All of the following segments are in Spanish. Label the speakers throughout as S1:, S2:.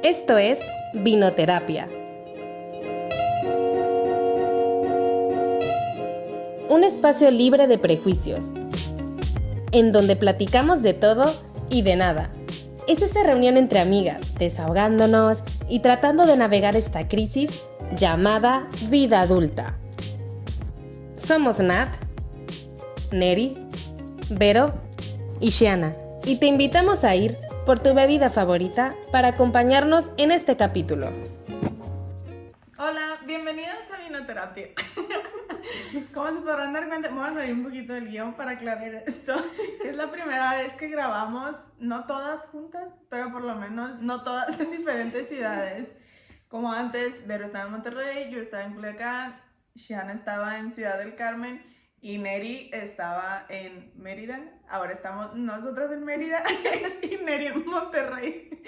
S1: Esto es Vinoterapia, un espacio libre de prejuicios, en donde platicamos de todo y de nada. Es esa reunión entre amigas, desahogándonos y tratando de navegar esta crisis llamada vida adulta. Somos Nat, Neri, Vero y Shiana, y te invitamos a ir por tu bebida favorita para acompañarnos en este capítulo.
S2: Hola, bienvenidos a Vinoterapia. Como se podrán dar cuenta, vamos a salir un poquito del guión para aclarar esto. Es la primera vez que grabamos, no todas juntas, pero por lo menos no todas en diferentes ciudades. Como antes, Vero estaba en Monterrey, yo estaba en Culiacán, Shiana estaba en Ciudad del Carmen y Neri estaba en Mérida. Ahora estamos nosotras en Mérida y Neri en Monterrey.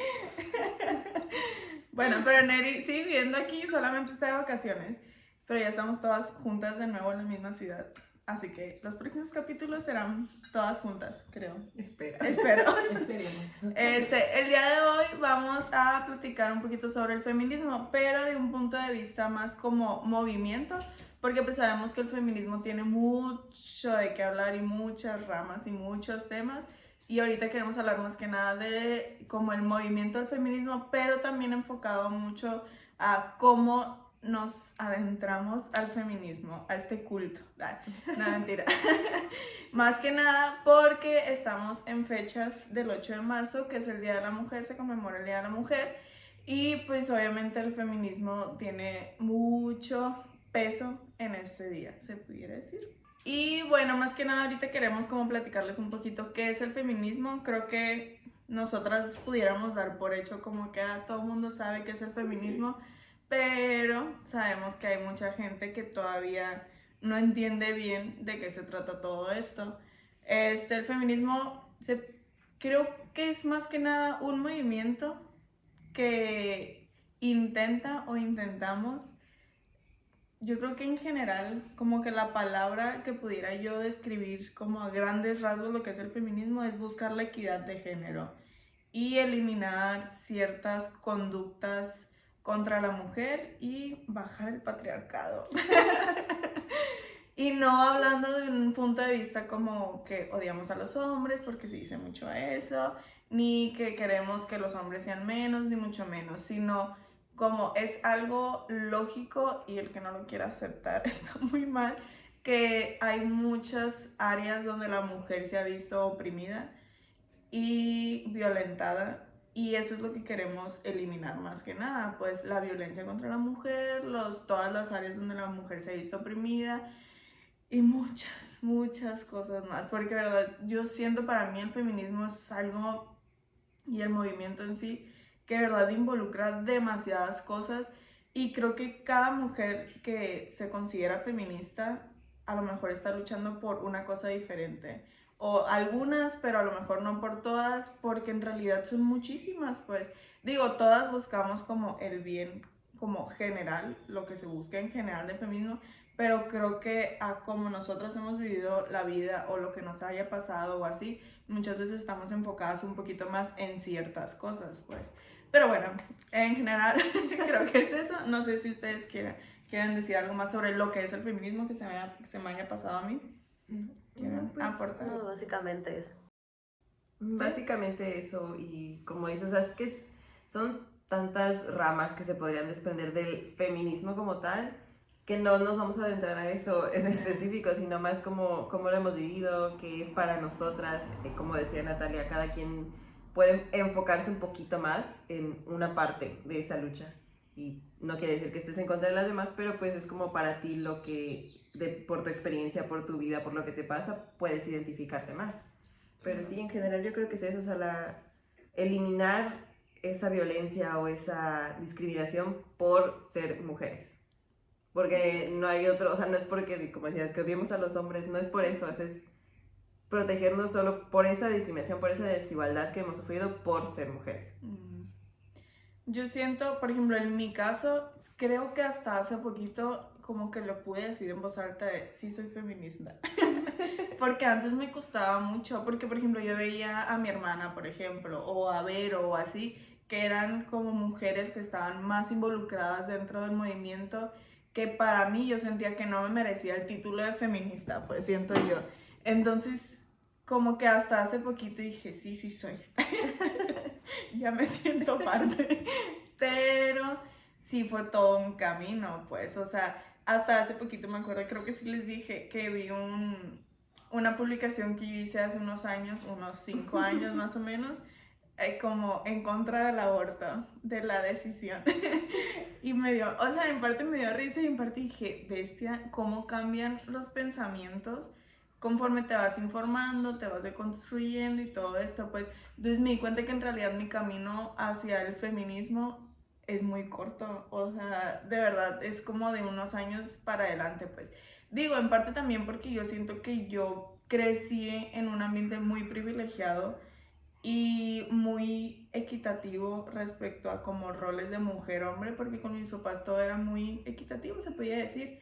S2: Bueno, pero Neri sigue viviendo aquí, solamente está de vacaciones. Pero ya estamos todas juntas de nuevo en la misma ciudad. Así que los próximos capítulos serán todas juntas, creo. Espero.
S3: Esperemos.
S2: El día de hoy vamos a platicar un poquito sobre el feminismo, pero de un punto de vista más como movimiento, porque pues sabemos que el feminismo tiene mucho de qué hablar y muchas ramas y muchos temas. Y ahorita queremos hablar más que nada de como el movimiento del feminismo, pero también enfocado mucho a cómo nos adentramos al feminismo, a este culto. No, mentira. Más que nada porque estamos en fechas del 8 de marzo, que es el Día de la Mujer, se conmemora el Día de la Mujer. Y pues obviamente el feminismo tiene mucho peso en este día, se pudiera decir. Y bueno, más que nada ahorita queremos como platicarles un poquito qué es el feminismo. Creo que nosotras pudiéramos dar por hecho como que todo el mundo sabe qué es el feminismo, pero sabemos que hay mucha gente que todavía no entiende bien de qué se trata todo esto. El feminismo creo que es más que nada un movimiento que intenta o intentamos. Yo creo que en general, como que la palabra que pudiera yo describir como a grandes rasgos lo que es el feminismo es buscar la equidad de género y eliminar ciertas conductas contra la mujer y bajar el patriarcado. Y no hablando de un punto de vista como que odiamos a los hombres, porque se dice mucho eso, ni que queremos que los hombres sean menos, ni mucho menos, sino como es algo lógico y el que no lo quiera aceptar está muy mal, que hay muchas áreas donde la mujer se ha visto oprimida y violentada. Y eso es lo que queremos eliminar más que nada, pues la violencia contra la mujer, todas las áreas donde la mujer se ha visto oprimida y muchas cosas más, porque verdad, yo siento para mí el feminismo es algo, y el movimiento en sí, que de verdad involucra demasiadas cosas, y creo que cada mujer que se considera feminista a lo mejor está luchando por una cosa diferente, o algunas, pero a lo mejor no por todas, porque en realidad son muchísimas, pues digo, todas buscamos como el bien como general, lo que se busca en general del feminismo, pero creo que a como nosotros hemos vivido la vida o lo que nos haya pasado o así, muchas veces estamos enfocadas un poquito más en ciertas cosas, pues. Pero bueno, en general creo que es eso. No sé si ustedes quieren decir algo más sobre lo que es el feminismo que se me haya pasado a mí. ¿Quieren aportar?
S3: No, básicamente eso.
S4: Básicamente eso, y como dices, o sea, es que son tantas ramas que se podrían desprender del feminismo como tal, que no nos vamos a adentrar a eso en específico, sino más como lo hemos vivido, qué es para nosotras, como decía Natalia, cada quien puede enfocarse un poquito más en una parte de esa lucha. Y no quiere decir que estés en contra de las demás, pero pues es como para ti lo que, por tu experiencia, por tu vida, por lo que te pasa, puedes identificarte más. Pero sí, en general yo creo que es eso, o sea, eliminar esa violencia o esa discriminación por ser mujeres. Porque no hay otro, o sea, no es porque, como decías, que odiemos a los hombres, no es por eso, es protegernos solo por esa discriminación, por esa desigualdad que hemos sufrido por ser mujeres.
S2: Yo siento, por ejemplo, en mi caso, creo que hasta hace poquito como que lo pude decir en voz alta de sí soy feminista. Porque antes me costaba mucho, porque por ejemplo yo veía a mi hermana, por ejemplo, o a Vero o así, que eran como mujeres que estaban más involucradas dentro del movimiento, que para mí yo sentía que no me merecía el título de feminista, pues siento yo. Entonces, como que hasta hace poquito dije, sí, sí soy. Ya me siento parte. Pero sí fue todo un camino, pues, o sea, hasta hace poquito me acuerdo, creo que sí les dije que vi una publicación que yo hice hace unos años, unos 5 años más o menos, como en contra del aborto, de la decisión. Y me dio, o sea, en parte me dio risa y en parte dije, bestia, cómo cambian los pensamientos conforme te vas informando, te vas deconstruyendo y todo esto, pues. Entonces me di cuenta que en realidad mi camino hacia el feminismo es muy corto, o sea, de verdad, es como de unos años para adelante, pues. Digo, en parte también porque yo siento que yo crecí en un ambiente muy privilegiado y muy equitativo respecto a como roles de mujer-hombre, porque con mis papás todo era muy equitativo, se podía decir.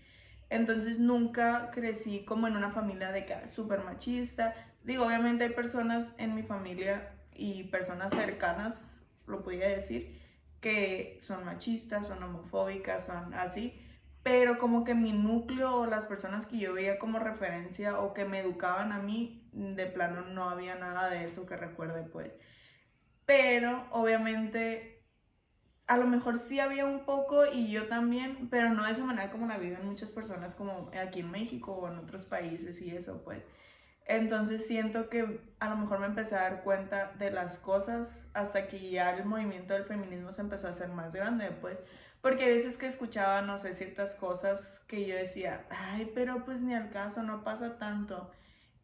S2: Entonces nunca crecí como en una familia de que súper machista. Digo, obviamente hay personas en mi familia y personas cercanas, lo podía decir, que son machistas, son homofóbicas, son así, pero como que mi núcleo o las personas que yo veía como referencia o que me educaban a mí, de plano no había nada de eso que recuerde, pues. Pero obviamente a lo mejor sí había un poco y yo también, pero no de esa manera como la viven muchas personas como aquí en México o en otros países y eso, pues. Entonces siento que a lo mejor me empecé a dar cuenta de las cosas hasta que ya el movimiento del feminismo se empezó a hacer más grande, pues, porque a veces que escuchaba, no sé, ciertas cosas que yo decía, ay, pero pues ni al caso, no pasa tanto.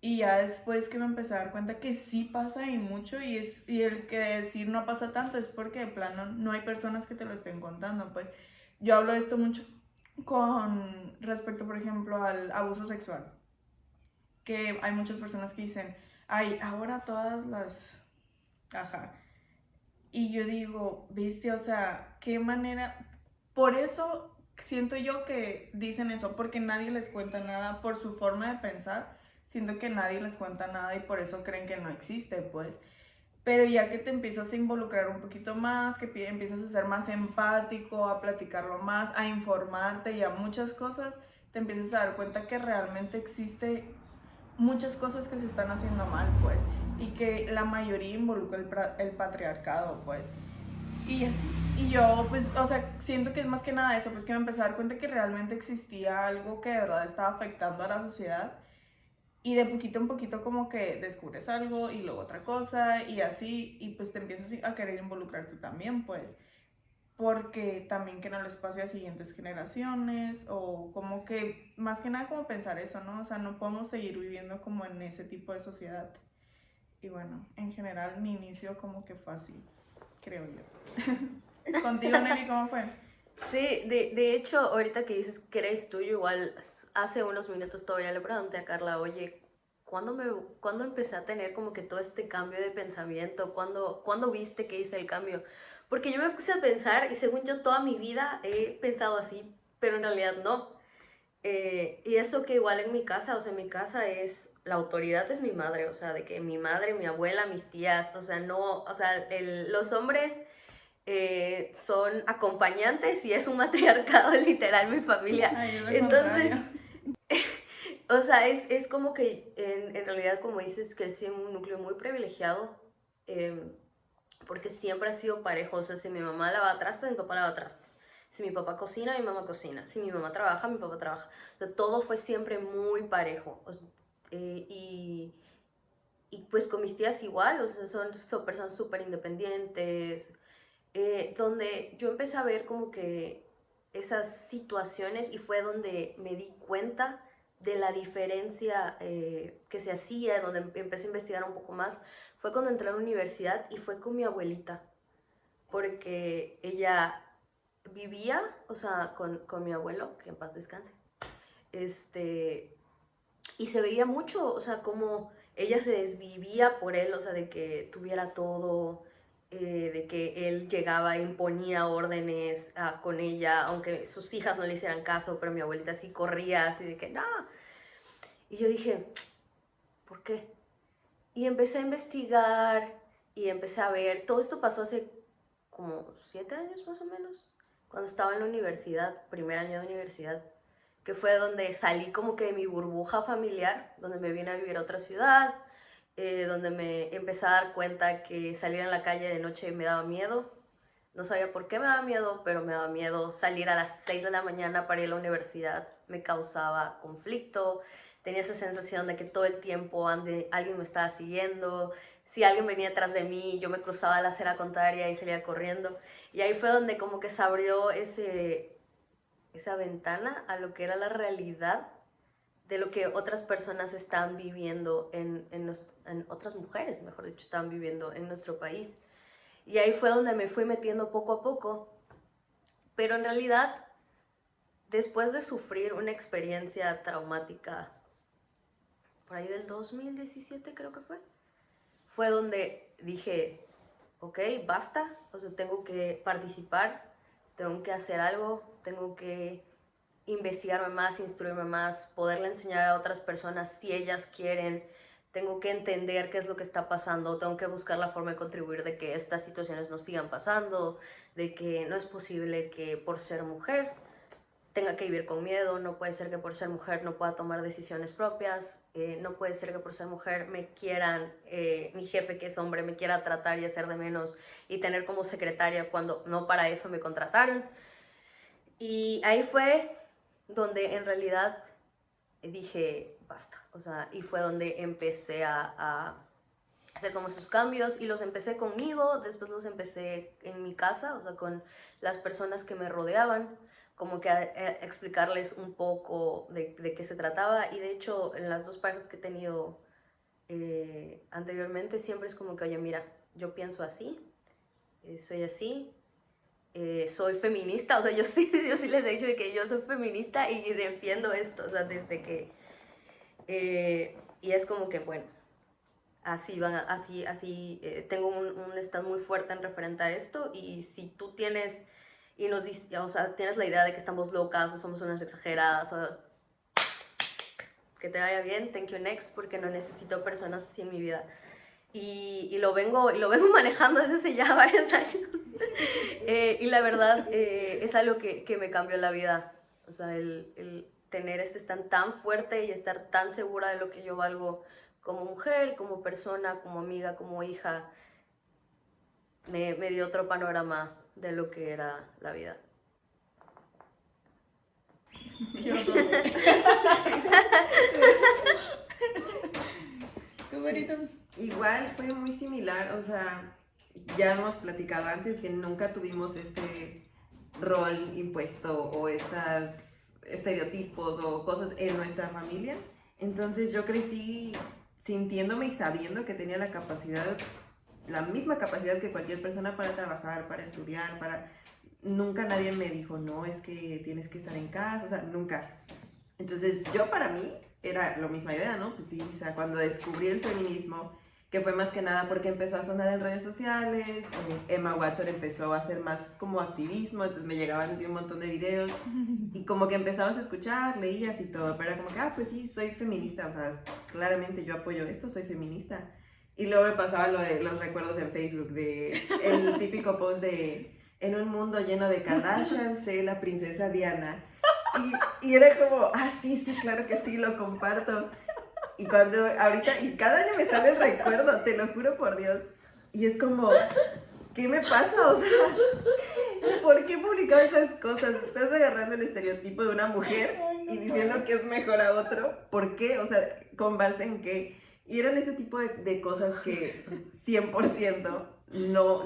S2: Y ya después que me empecé a dar cuenta que sí pasa y mucho, y el que decir no pasa tanto es porque de plano no hay personas que te lo estén contando, pues. Yo hablo de esto mucho con respecto, por ejemplo, al abuso sexual, que hay muchas personas que dicen, ay, ahora todas las... Ajá. Y yo digo, viste, o sea, qué manera... Por eso siento yo que dicen eso, porque nadie les cuenta nada por su forma de pensar. Siento que nadie les cuenta nada y por eso creen que no existe, pues. Pero ya que te empiezas a involucrar un poquito más, que empiezas a ser más empático, a platicarlo más, a informarte y a muchas cosas, te empiezas a dar cuenta que realmente existe muchas cosas que se están haciendo mal, pues, y que la mayoría involucra el patriarcado, pues, y así. Y yo, pues, o sea, siento que es más que nada eso, pues que me empecé a dar cuenta que realmente existía algo que de verdad estaba afectando a la sociedad, y de poquito en poquito como que descubres algo y luego otra cosa, y así, y pues te empiezas a querer involucrar tú también, pues, porque también que no les pase a siguientes generaciones o como que más que nada como pensar eso, ¿no? O sea, no podemos seguir viviendo como en ese tipo de sociedad. Y bueno, en general mi inicio como que fue así, creo yo. Contigo, Nelly, ¿cómo fue?
S3: Sí, de hecho, ahorita que dices que eres tuyo, igual hace unos minutos todavía le pregunté a Carla, oye, ¿cuándo empecé a tener como que todo este cambio de pensamiento? ¿Cuándo viste que hice el cambio? Porque yo me puse a pensar y según yo toda mi vida he pensado así, pero en realidad no. Y eso que igual en mi casa, o sea, en mi casa la autoridad es mi madre, o sea, de que mi madre, mi abuela, mis tías, o sea, no, o sea, los hombres son acompañantes y es un matriarcado literal mi familia.
S2: Ay, es lo
S3: Entonces,
S2: contrario.
S3: o sea, es como que en realidad, como dices, crecí en un núcleo muy privilegiado, porque siempre ha sido parejo. O sea, si mi mamá lava trastes, mi papá lava trastes. Si mi papá cocina, mi mamá cocina. Si mi mamá trabaja, mi papá trabaja. O sea, todo fue siempre muy parejo. O sea, y pues con mis tías igual, o sea, son personas súper independientes, donde yo empecé a ver como que esas situaciones y fue donde me di cuenta de la diferencia que se hacía, donde empecé a investigar un poco más, fue cuando entré a la universidad y fue con mi abuelita, porque ella vivía, o sea, con mi abuelo, que en paz descanse, y se veía mucho, o sea, como ella se desvivía por él, o sea, de que tuviera todo, de que él llegaba e imponía órdenes con ella, aunque sus hijas no le hicieran caso, pero mi abuelita sí corría, así de que no. Y yo dije, ¿por qué? Y empecé a investigar y empecé a ver, todo esto pasó hace como 7 años más o menos, cuando estaba en la universidad, primer año de universidad, que fue donde salí como que de mi burbuja familiar, donde me vine a vivir a otra ciudad, donde me empecé a dar cuenta que salir en la calle de noche me daba miedo. No sabía por qué me daba miedo, pero me daba miedo salir a las 6 de la mañana para ir a la universidad. Me causaba conflicto, tenía esa sensación de que todo el tiempo alguien me estaba siguiendo. Si alguien venía detrás de mí, yo me cruzaba la acera contraria y salía corriendo. Y ahí fue donde como que se abrió esa ventana a lo que era la realidad de lo que otras personas están viviendo, en otras mujeres, mejor dicho, están viviendo en nuestro país. Y ahí fue donde me fui metiendo poco a poco. Pero en realidad, después de sufrir una experiencia traumática, por ahí del 2017 creo que fue donde dije, ok, basta, o sea, tengo que participar, tengo que hacer algo, tengo que investigarme más, instruirme más, poderle enseñar a otras personas si ellas quieren. Tengo que entender qué es lo que está pasando, tengo que buscar la forma de contribuir de que estas situaciones no sigan pasando, de que no es posible que por ser mujer tenga que vivir con miedo, no puede ser que por ser mujer no pueda tomar decisiones propias, no puede ser que por ser mujer me quieran, mi jefe que es hombre me quiera tratar y hacer de menos y tener como secretaria cuando no para eso me contrataron. Y ahí fue donde en realidad dije basta, o sea, y fue donde empecé a hacer como esos cambios y los empecé conmigo, después los empecé en mi casa, o sea, con las personas que me rodeaban, como que a explicarles un poco de qué se trataba. Y de hecho en las 2 parejas que he tenido anteriormente siempre es como que, oye, mira, yo pienso así, soy así, soy feminista, o sea, yo sí les he dicho de que yo soy feminista y defiendo esto, o sea, desde que... y es como que, bueno, así tengo un stand muy fuerte en referente a esto. Y si tú tienes, o sea, tienes la idea de que estamos locas o somos unas exageradas, o que te vaya bien, thank you next, porque no necesito personas así en mi vida. Y lo vengo manejando desde hace ya varios años. Y la verdad es algo que me cambió la vida. O sea, el tener este stand tan fuerte y estar tan segura de lo que yo valgo como mujer, como persona, como amiga, como hija, me dio otro panorama de lo que era la vida.
S2: ¿Tú, Berito?
S4: Igual fue muy similar, o sea, ya hemos platicado antes que nunca tuvimos este rol impuesto o estos estereotipos o cosas en nuestra familia. Entonces yo crecí sintiéndome y sabiendo que tenía la misma capacidad que cualquier persona para trabajar, para estudiar, Nunca nadie me dijo, no, es que tienes que estar en casa, o sea, nunca. Entonces yo para mí era la misma idea, ¿no? Pues sí, o sea, cuando descubrí el feminismo, que fue más que nada porque empezó a sonar en redes sociales, Emma Watson empezó a hacer más como activismo, entonces me llegaban así un montón de videos y como que empezabas a escuchar, leías y todo, pero era como que, pues sí, soy feminista, o sea, claramente yo apoyo esto, soy feminista. Y luego me pasaba lo de los recuerdos en Facebook, de el típico post de, en un mundo lleno de Kardashian, sé la princesa Diana. Y era como, sí, claro que sí, lo comparto. Y y cada año me sale el recuerdo, te lo juro por Dios. Y es como, ¿qué me pasa? O sea, ¿por qué publicar esas cosas? Estás agarrando el estereotipo de una mujer y diciendo que es mejor a otro. ¿Por qué? O sea, ¿con base en qué? Y eran ese tipo de cosas que 100% yo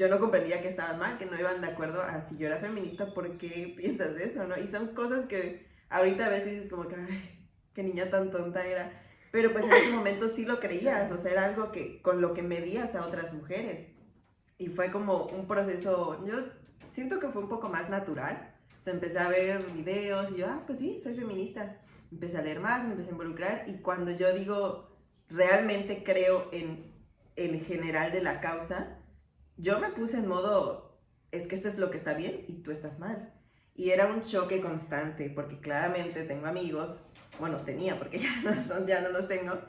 S4: no comprendía que estaban mal, que no iban de acuerdo a si yo era feminista, ¿por qué piensas eso, no? Y son cosas que ahorita a veces dices como que, ay, qué niña tan tonta era. Pero pues en ese momento sí lo creías, o sea, era algo que con lo que medías a otras mujeres. Y fue como un proceso, yo siento que fue un poco más natural. O sea, empecé a ver videos y yo, pues sí, soy feminista. Empecé a leer más, me empecé a involucrar y cuando yo digo, realmente creo en el general de la causa, yo me puse en modo, es que esto es lo que está bien y tú estás mal. Y era un choque constante, porque claramente tengo amigos, bueno, tenía, porque ya no los tengo,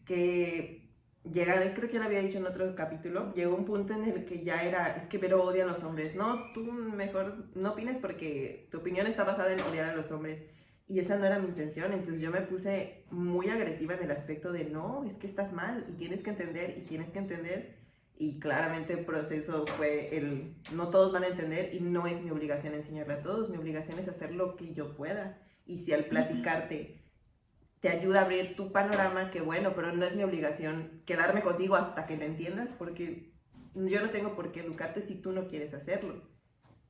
S4: que creo que ya lo había dicho en otro capítulo, llegó un punto en el que ya era, es que Vero odia a los hombres. No, tú mejor no opines porque tu opinión está basada en odiar a los hombres. Y esa no era mi intención, entonces yo me puse muy agresiva en el aspecto de no, es que estás mal y tienes que entender y tienes que entender. Y claramente el proceso fue no todos van a entender y no es mi obligación enseñarle a todos, mi obligación es hacer lo que yo pueda. Y si al platicarte te ayuda a abrir tu panorama, qué bueno, pero no es mi obligación quedarme contigo hasta que lo entiendas, porque yo no tengo por qué educarte si tú no quieres hacerlo.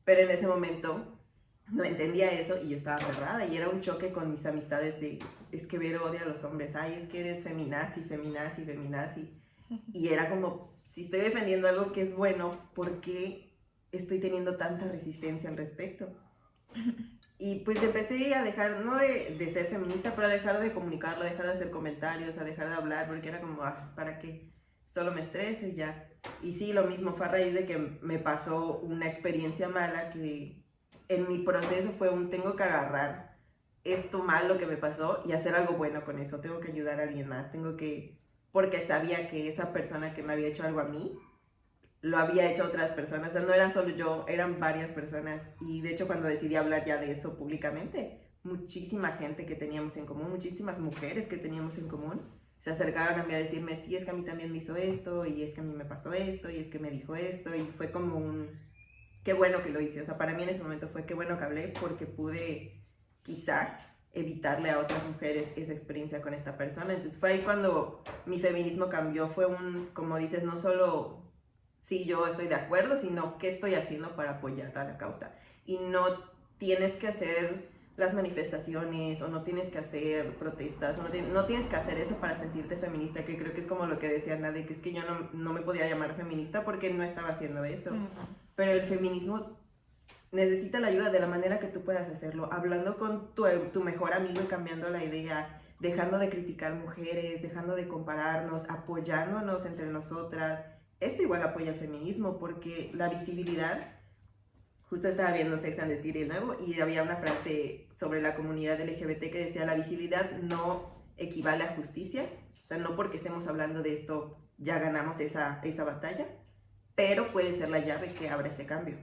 S4: Pero en ese momento no entendía eso y yo estaba cerrada y era un choque con mis amistades de, es que Vero odia a los hombres, ay, es que eres feminazi, feminazi, feminazi. Y era como, si estoy defendiendo algo que es bueno, ¿por qué estoy teniendo tanta resistencia al respecto? Y pues empecé a dejar, no de ser feminista, pero a dejar de comunicarlo, a dejar de hacer comentarios, a dejar de hablar, porque era como, ¿para qué? Solo me estreso y ya. Y sí, lo mismo, fue a raíz de que me pasó una experiencia mala que en mi proceso fue tengo que agarrar esto malo que me pasó y hacer algo bueno con eso, tengo que ayudar a alguien más, porque sabía que esa persona que me había hecho algo a mí, lo había hecho otras personas, o sea, no era solo yo, eran varias personas. Y de hecho cuando decidí hablar ya de eso públicamente, muchísima gente que teníamos en común, muchísimas mujeres que teníamos en común, se acercaron a mí a decirme, sí, es que a mí también me hizo esto, y es que a mí me pasó esto, y es que me dijo esto, y fue como qué bueno que lo hice, o sea, para mí en ese momento fue qué bueno que hablé, porque pude quizá evitarle a otras mujeres esa experiencia con esta persona. Entonces fue ahí cuando mi feminismo cambió, fue como dices, no solo si yo estoy de acuerdo, sino qué estoy haciendo para apoyar a la causa. Y no tienes que hacer las manifestaciones o no tienes que hacer protestas, o no tienes que hacer eso para sentirte feminista, que creo que es como lo que decía Ana, de que es que yo no me podía llamar feminista porque no estaba haciendo eso. Pero el feminismo necesita la ayuda de la manera que tú puedas hacerlo, hablando con tu mejor amigo y cambiando la idea, dejando de criticar mujeres, dejando de compararnos, apoyándonos entre nosotras. Eso igual apoya el feminismo, porque la visibilidad, justo estaba viendo Sex and the City de nuevo y había una frase sobre la comunidad LGBT que decía, la visibilidad no equivale a justicia, o sea, no porque estemos hablando de esto ya ganamos esa batalla, pero puede ser la llave que abra ese cambio.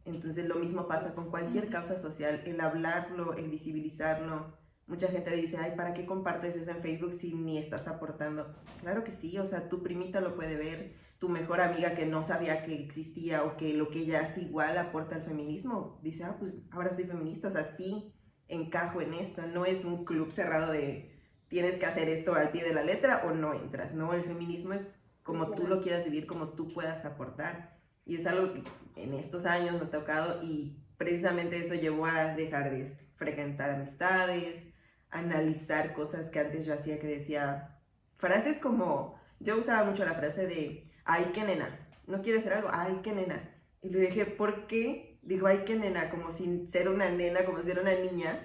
S4: Entonces lo mismo pasa con cualquier causa social, el hablarlo, el visibilizarlo. Mucha gente dice, ay, ¿para qué compartes eso en Facebook si ni estás aportando? Claro que sí, o sea, tu primita lo puede ver, tu mejor amiga que no sabía que existía o que lo que ella hace igual aporta al feminismo. Dice, pues ahora soy feminista, o sea, sí encajo en esto, no es un club cerrado de tienes que hacer esto al pie de la letra o no entras, no, el feminismo es como tú lo quieras vivir, como tú puedas aportar. Y es algo que en estos años me ha tocado y precisamente eso llevó a dejar de frecuentar amistades, analizar cosas que antes yo hacía que decía, frases como, yo usaba mucho la frase de, ay, qué nena, ¿no quieres hacer algo? Ay, qué nena. Y le dije, ¿por qué? Digo, ay, qué nena, como si ser una nena, como si ser una niña,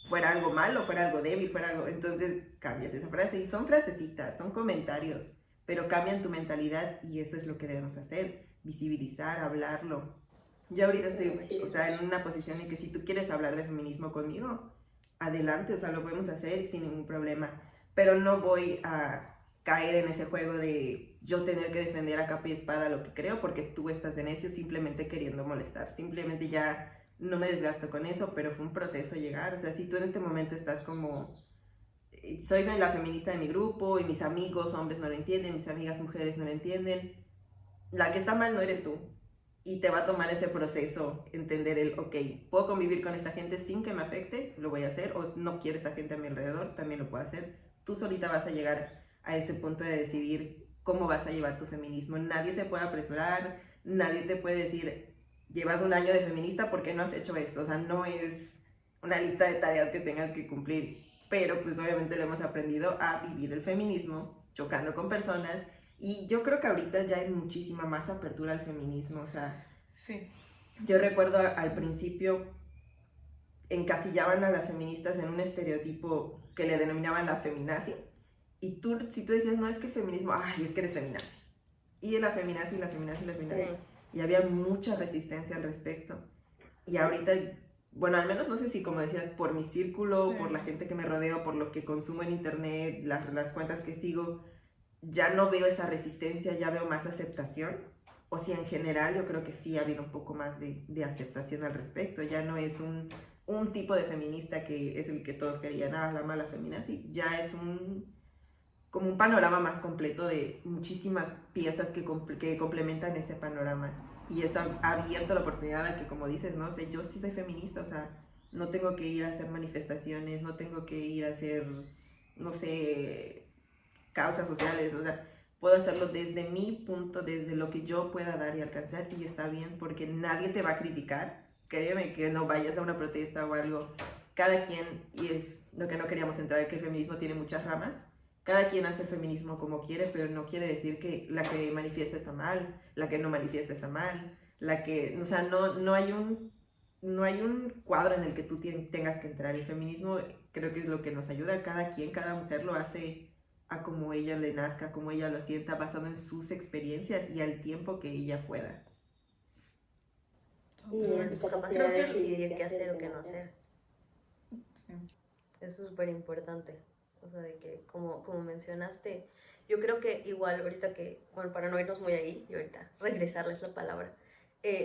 S4: fuera algo malo, fuera algo débil, fuera algo... Entonces cambias esa frase y son frasecitas, son comentarios, pero cambian tu mentalidad y eso es lo que debemos hacer, visibilizar, hablarlo. Yo ahorita estoy, o sea, en una posición en que si tú quieres hablar de feminismo conmigo, adelante, o sea, lo podemos hacer sin ningún problema, pero no voy a caer en ese juego de yo tener que defender a capa y espada lo que creo porque tú estás de necio simplemente queriendo molestar, simplemente ya no me desgasto con eso, pero fue un proceso llegar, o sea, si tú en este momento estás como, soy la feminista de mi grupo y mis amigos hombres no lo entienden, mis amigas mujeres no lo entienden, la que está mal no eres tú. Y te va a tomar ese proceso, entender ok, puedo convivir con esta gente sin que me afecte, lo voy a hacer, o no quiero esta gente a mi alrededor, también lo puedo hacer. Tú solita vas a llegar a ese punto de decidir cómo vas a llevar tu feminismo. Nadie te puede apresurar, nadie te puede decir, llevas un año de feminista, ¿por qué no has hecho esto? O sea, no es una lista de tareas que tengas que cumplir, pero pues obviamente lo hemos aprendido a vivir el feminismo, chocando con personas. Y yo creo que ahorita ya hay muchísima más apertura al feminismo, o sea,
S2: sí.
S4: Yo recuerdo al principio encasillaban a las feministas en un estereotipo que le denominaban la feminazi, y si tú decías, no, es que el feminismo, ay, es que eres feminazi, y la feminazi, la feminazi, la feminazi, sí. Y había mucha resistencia al respecto, y ahorita, bueno, al menos no sé si como decías, por mi círculo, sí, por la gente que me rodeo, por lo que consumo en internet, las cuentas que sigo, ya no veo esa resistencia, ya veo más aceptación. O si en general yo creo que sí ha habido un poco más de aceptación al respecto. Ya no es un tipo de feminista que es el que todos querían, la mala feminazi. Ya es como un panorama más completo de muchísimas piezas que complementan ese panorama. Y eso ha abierto la oportunidad a que, como dices, ¿no? O sea, yo sí soy feminista, o sea, no tengo que ir a hacer manifestaciones, no tengo que ir a hacer, no sé, causas sociales, o sea, puedo hacerlo desde mi punto, desde lo que yo pueda dar y alcanzar, y está bien, porque nadie te va a criticar. Créeme que no vayas a una protesta o algo. Cada quien, y es lo que no queríamos entrar, que el feminismo tiene muchas ramas. Cada quien hace el feminismo como quiere, pero no quiere decir que la que manifiesta está mal, la que no manifiesta está mal, la que, o sea, no hay un cuadro en el que tú tengas que entrar. El feminismo creo que es lo que nos ayuda. Cada quien, cada mujer lo hace a como ella le nazca, como ella lo sienta, basado en sus experiencias y al tiempo que ella pueda.
S3: Y en su capacidad de decidir qué hacer o qué no hacer.
S2: Sí.
S3: Eso es súper importante. O sea, de que, como mencionaste, yo creo que igual ahorita que, bueno, para no irnos muy ahí y ahorita regresarles la palabra,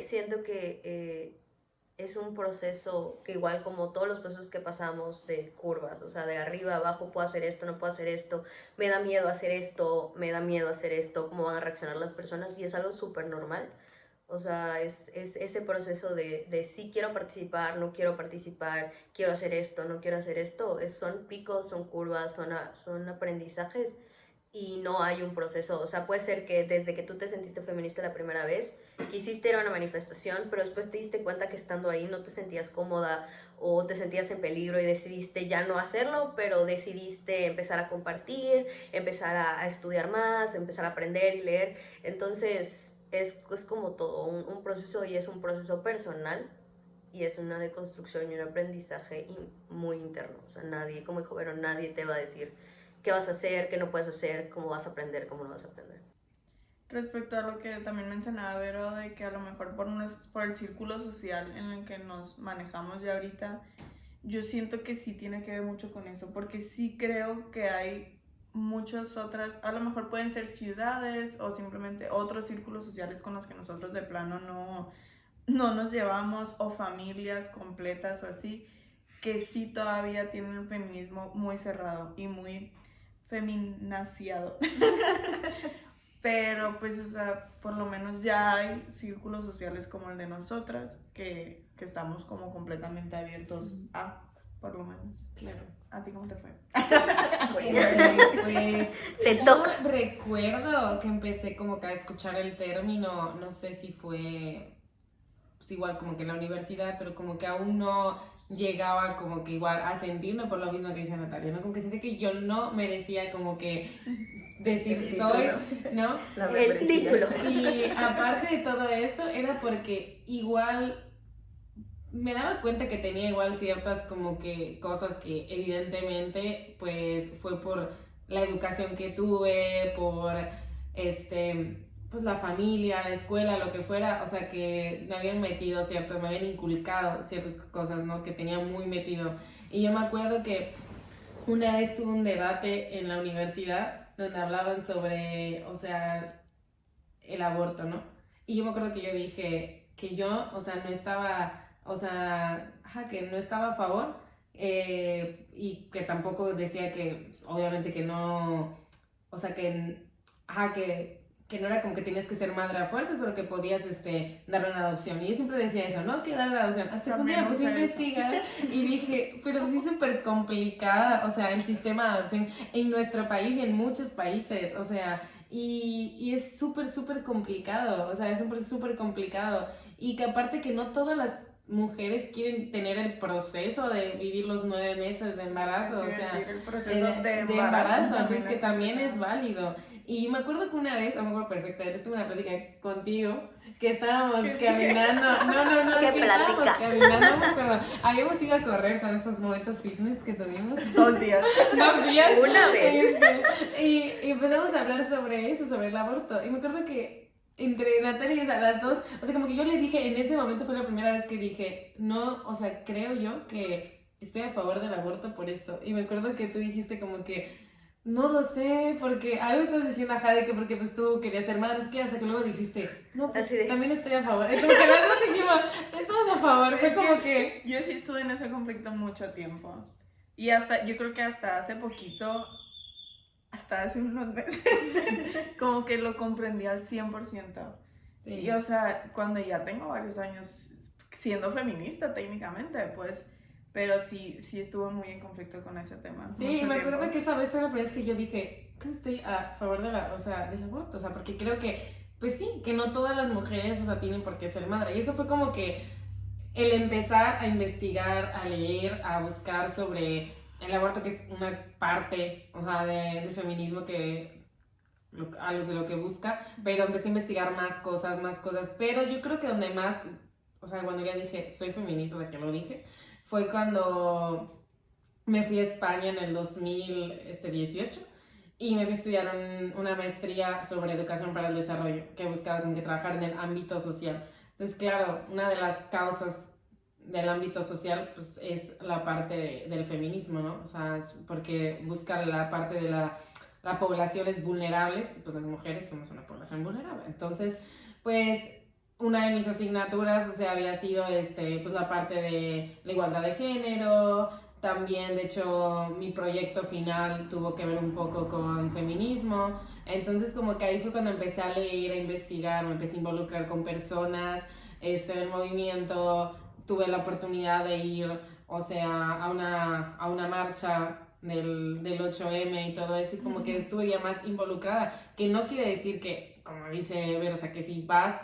S3: siento que es un proceso que igual como todos los procesos que pasamos de curvas, o sea, de arriba a abajo, puedo hacer esto, no puedo hacer esto, me da miedo hacer esto, me da miedo hacer esto, cómo van a reaccionar las personas, y es algo súper normal. O sea, es ese proceso de sí quiero participar, no quiero participar, quiero hacer esto, no quiero hacer esto. Son picos, son curvas, son aprendizajes, y no hay un proceso. O sea, puede ser que desde que tú te sentiste feminista la primera vez, quisiste ir a una manifestación, pero después te diste cuenta que estando ahí no te sentías cómoda o te sentías en peligro y decidiste ya no hacerlo, pero decidiste empezar a compartir, empezar a estudiar más, empezar a aprender y leer. Entonces es como todo un proceso, y es un proceso personal y es una deconstrucción y un aprendizaje muy interno. O sea, nadie, como dijo Vero, nadie te va a decir qué vas a hacer, qué no puedes hacer, cómo vas a aprender, cómo no vas a aprender.
S2: Respecto a lo que también mencionaba Vero, de que a lo mejor por el círculo social en el que nos manejamos ya ahorita, yo siento que sí tiene que ver mucho con eso, porque sí creo que hay muchas otras, a lo mejor pueden ser ciudades o simplemente otros círculos sociales con los que nosotros de plano no nos llevamos, o familias completas o así, que sí todavía tienen el feminismo muy cerrado y muy feminaciado. Pero pues, o sea, por lo menos ya hay círculos sociales como el de nosotras que estamos como completamente abiertos a, por lo menos.
S1: Claro.
S2: ¿A ti cómo te fue?
S1: Pues
S3: Te
S1: yo
S3: toca.
S1: recuerdo que empecé como que a escuchar el término, no sé si fue pues igual como que en la universidad, pero como que aún no llegaba como que igual a sentirme por lo mismo que dice Natalia, ¿no? Como que sentí que yo no merecía como que decir soy, ¿no?
S3: El título.
S1: Y aparte de todo eso, era porque igual me daba cuenta que tenía igual ciertas como que cosas que evidentemente pues fue por la educación que tuve, por pues la familia, la escuela, lo que fuera, o sea que me habían metido ciertas, me habían inculcado ciertas cosas, ¿no? Que tenía muy metido. Y yo me acuerdo que una vez tuve un debate en la universidad donde hablaban sobre, o sea, el aborto, ¿no? Y yo me acuerdo que yo dije que yo, o sea, no estaba, o sea, que no estaba a favor, y que tampoco decía que, obviamente que no, o sea, que no era como que tenías que ser madre a fuerzas, pero que podías darle una adopción. Y yo siempre decía eso, ¿no? Que darle la adopción. Hasta que un día me puse a investigar y dije, pero sí es súper complicada, o sea, el sistema de adopción en nuestro país y en muchos países, o sea, y es súper, súper complicado, o sea, es un proceso súper complicado. Y que aparte que no todas las mujeres quieren tener el proceso de vivir los 9 meses de embarazo, o sea,
S2: el proceso de
S1: embarazo, entonces que también es válido. Y me acuerdo que una vez, me acuerdo perfectamente, tuve una plática contigo, que estábamos caminando, no,
S3: ¿Qué
S1: que estábamos
S3: plática?
S1: caminando, no me acuerdo, habíamos ido a correr con esos momentos fitness que tuvimos.
S2: 2 días.
S1: 2 días.
S3: Una vez.
S1: Y empezamos a hablar sobre eso, sobre el aborto, y me acuerdo que entre Natalia y yo, o sea, las dos, o sea, como que yo le dije, en ese momento fue la primera vez que dije, no, o sea, creo yo que estoy a favor del aborto por esto. Y me acuerdo que tú dijiste como que, No lo sé, porque algo estás diciendo, ajá, de que porque pues tú querías ser madre, es que hasta que luego dijiste, no, pues
S3: Así de-
S1: también estoy a favor. Es como que las dos dijimos, estamos a favor, fue como que...
S2: Yo sí estuve en ese conflicto mucho tiempo. Y hasta, yo creo que hasta hace poquito, hasta hace unos meses, como que lo comprendí al 100%.
S1: Sí.
S2: Y o sea, cuando ya tengo varios años siendo feminista técnicamente, pues, pero sí estuve muy en conflicto con ese tema.
S1: Sí,
S2: mucho
S1: y me acuerdo
S2: tiempo.
S1: que esa vez fue la primera vez que yo dije que estoy a favor de la, o sea, del aborto, o sea, porque creo que, pues sí, que no todas las mujeres, o sea, tienen por qué ser madre. Y eso fue como que el empezar a investigar, a leer, a buscar sobre el aborto, que es una parte, o sea, del feminismo que algo de lo que busca, pero empecé a investigar más cosas, pero yo creo que donde más, o sea, cuando ya dije, soy feminista, de que lo dije, fue cuando me fui a España en el 2018 y me fui a estudiar una maestría sobre educación para el desarrollo, que buscaba como que trabajar en el ámbito social. Entonces, claro, una de las causas del ámbito social pues es la parte del feminismo, ¿no? O sea, es porque busca la parte de la poblaciones vulnerables, pues las mujeres somos una población vulnerable. Entonces, pues una de mis asignaturas, o sea, había sido pues la parte de la igualdad de género. También, de hecho, mi proyecto final tuvo que ver un poco con feminismo. Entonces, como que ahí fue cuando empecé a leer, a investigar, me empecé a involucrar con personas, el movimiento. Tuve la oportunidad de ir, o sea, a una marcha del 8M y todo eso, y como que estuve ya más involucrada, que no quiere decir que, como dice Ver, o sea, que si vas,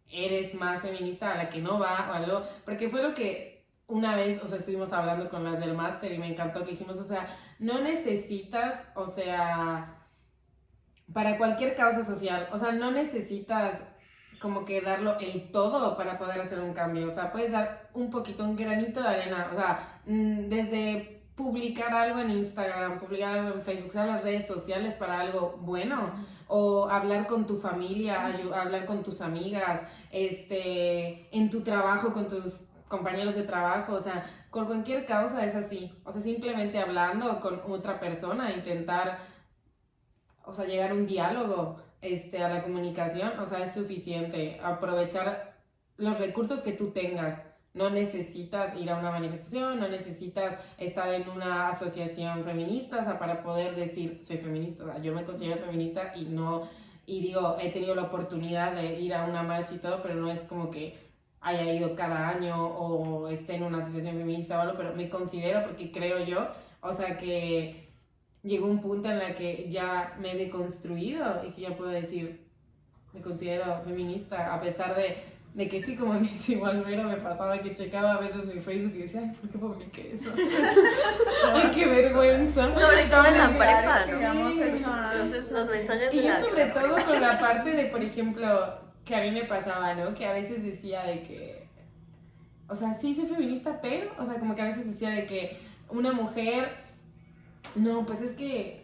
S1: eres más feminista a la que no va o algo, porque fue lo que una vez, o sea, estuvimos hablando con las del máster y me encantó que dijimos, o sea, no necesitas, o sea, para cualquier causa social, o sea, no necesitas como que darlo el todo para poder hacer un cambio, o sea, puedes dar un poquito, un granito de arena, o sea, desde publicar algo en Instagram, publicar algo en Facebook, usar las redes sociales para algo bueno, o hablar con tu familia, hablar con tus amigas, en tu trabajo, con tus compañeros de trabajo, o sea, con cualquier causa es así, o sea, simplemente hablando con otra persona, intentar, o sea, llegar a un diálogo, a la comunicación, o sea, es suficiente. Aprovechar los recursos que tú tengas. No necesitas ir a una manifestación, no necesitas estar en una asociación feminista, o sea, para poder decir, soy feminista. O sea, yo me considero feminista y no, y digo, he tenido la oportunidad de ir a una marcha y todo, pero no es como que haya ido cada año o esté en una asociación feminista o algo, pero me considero porque creo yo, o sea, que llegó un punto en la que ya me he deconstruido y que ya puedo decir, me considero feminista, a pesar de que sí, como dice igual Vero, me pasaba que checaba a veces mi Facebook y decía, ay, ¿por qué publiqué eso? Ay, qué vergüenza.
S3: Sobre todo en la prepa,
S2: que
S3: ¿no?
S2: digamos,
S3: Sí, los mensajes
S1: Y
S3: de
S1: yo
S3: la
S1: sobre
S3: prepa.
S1: todo con la parte de, por ejemplo, que a mí me pasaba, ¿no? Que a veces decía de que, o sea, sí soy feminista, pero, o sea, como que a veces decía de que una mujer, no, pues es que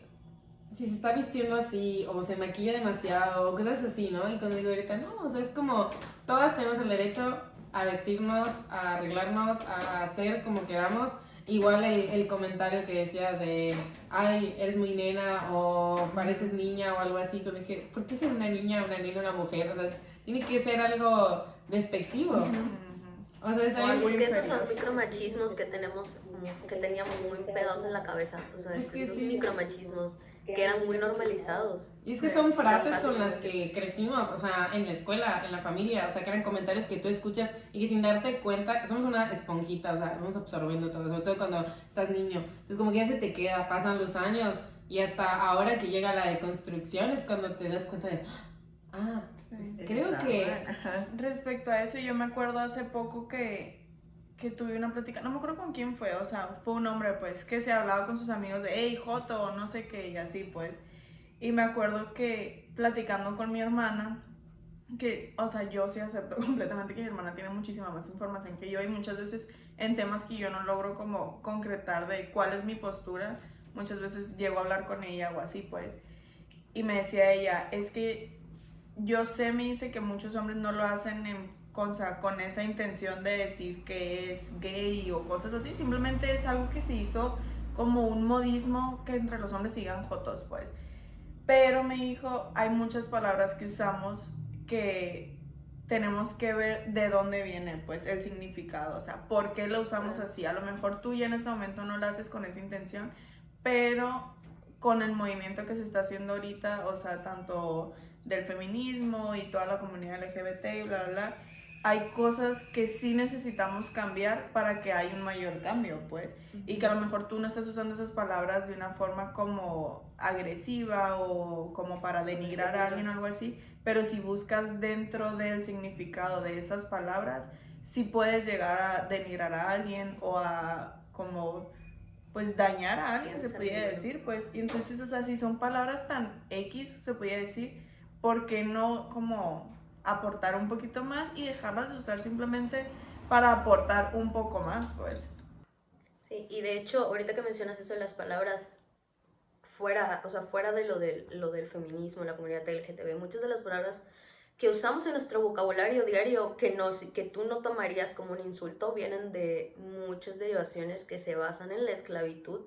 S1: si se está vistiendo así o se maquilla demasiado o cosas así, ¿no? Y cuando digo ahorita, no, o sea, es como todas tenemos el derecho a vestirnos, a arreglarnos, a hacer como queramos. Igual el comentario que decías de, ay, eres muy nena o pareces niña o algo así, como dije, ¿por qué ser una niña, una nena, una mujer? O sea, tiene que ser algo despectivo. O sea, está
S2: O
S1: bien.
S2: algo
S3: Es que esos son
S2: inferior.
S3: micromachismos que tenemos, que teníamos muy pegados en la cabeza. O sea,
S1: Es que
S3: esos
S1: sí.
S3: micromachismos que eran muy normalizados.
S1: Y es que son frases con las que crecimos, o sea, en la escuela, en la familia, o sea, que eran comentarios que tú escuchas y que sin darte cuenta, somos una esponjita, o sea, vamos absorbiendo todo, sobre todo cuando estás niño. Entonces, como que ya se te queda, pasan los años y hasta ahora que llega la deconstrucción es cuando te das cuenta de, ah, creo
S4: Está
S1: que...
S4: mal, ajá.
S2: Respecto a eso, yo me acuerdo hace poco que tuve una plática, no me acuerdo con quién fue, o sea, fue un hombre pues que se hablaba con sus amigos de, hey, Joto, o no sé qué, y así pues. Y me acuerdo que platicando con mi hermana, que, o sea, yo sí acepto completamente que mi hermana tiene muchísima más información que yo y muchas veces en temas que yo no logro como concretar de cuál es mi postura, muchas veces llego a hablar con ella o así pues. Y me decía ella, es que yo sé, me dice que muchos hombres no lo hacen o sea, con esa intención de decir que es gay o cosas así, simplemente es algo que se hizo como un modismo que entre los hombres sigan jotos, pues. Pero me dijo, hay muchas palabras que usamos que tenemos que ver de dónde viene, pues, el significado, o sea, por qué lo usamos así. A lo mejor tú ya en este momento no lo haces con esa intención, pero con el movimiento que se está haciendo ahorita, o sea, tanto del feminismo y toda la comunidad LGBT y bla, bla, bla, hay cosas que sí necesitamos cambiar para que haya un mayor cambio, pues. Y que a lo mejor tú no estás usando esas palabras de una forma como agresiva o como para denigrar a alguien o algo así, pero si buscas dentro del significado de esas palabras, sí puedes llegar a denigrar a alguien o a como pues dañar a alguien, se podría decir, pues. Y entonces, o sea, si son palabras tan X, se podría decir, ¿por qué no como aportar un poquito más y dejarlas de usar simplemente para aportar un poco más, pues?
S3: Sí, y de hecho, ahorita que mencionas eso de las palabras fuera, o sea, fuera de lo del feminismo, la comunidad LGTB, muchas de las palabras que usamos en nuestro vocabulario diario que tú no tomarías como un insulto vienen de muchas derivaciones que se basan en la esclavitud,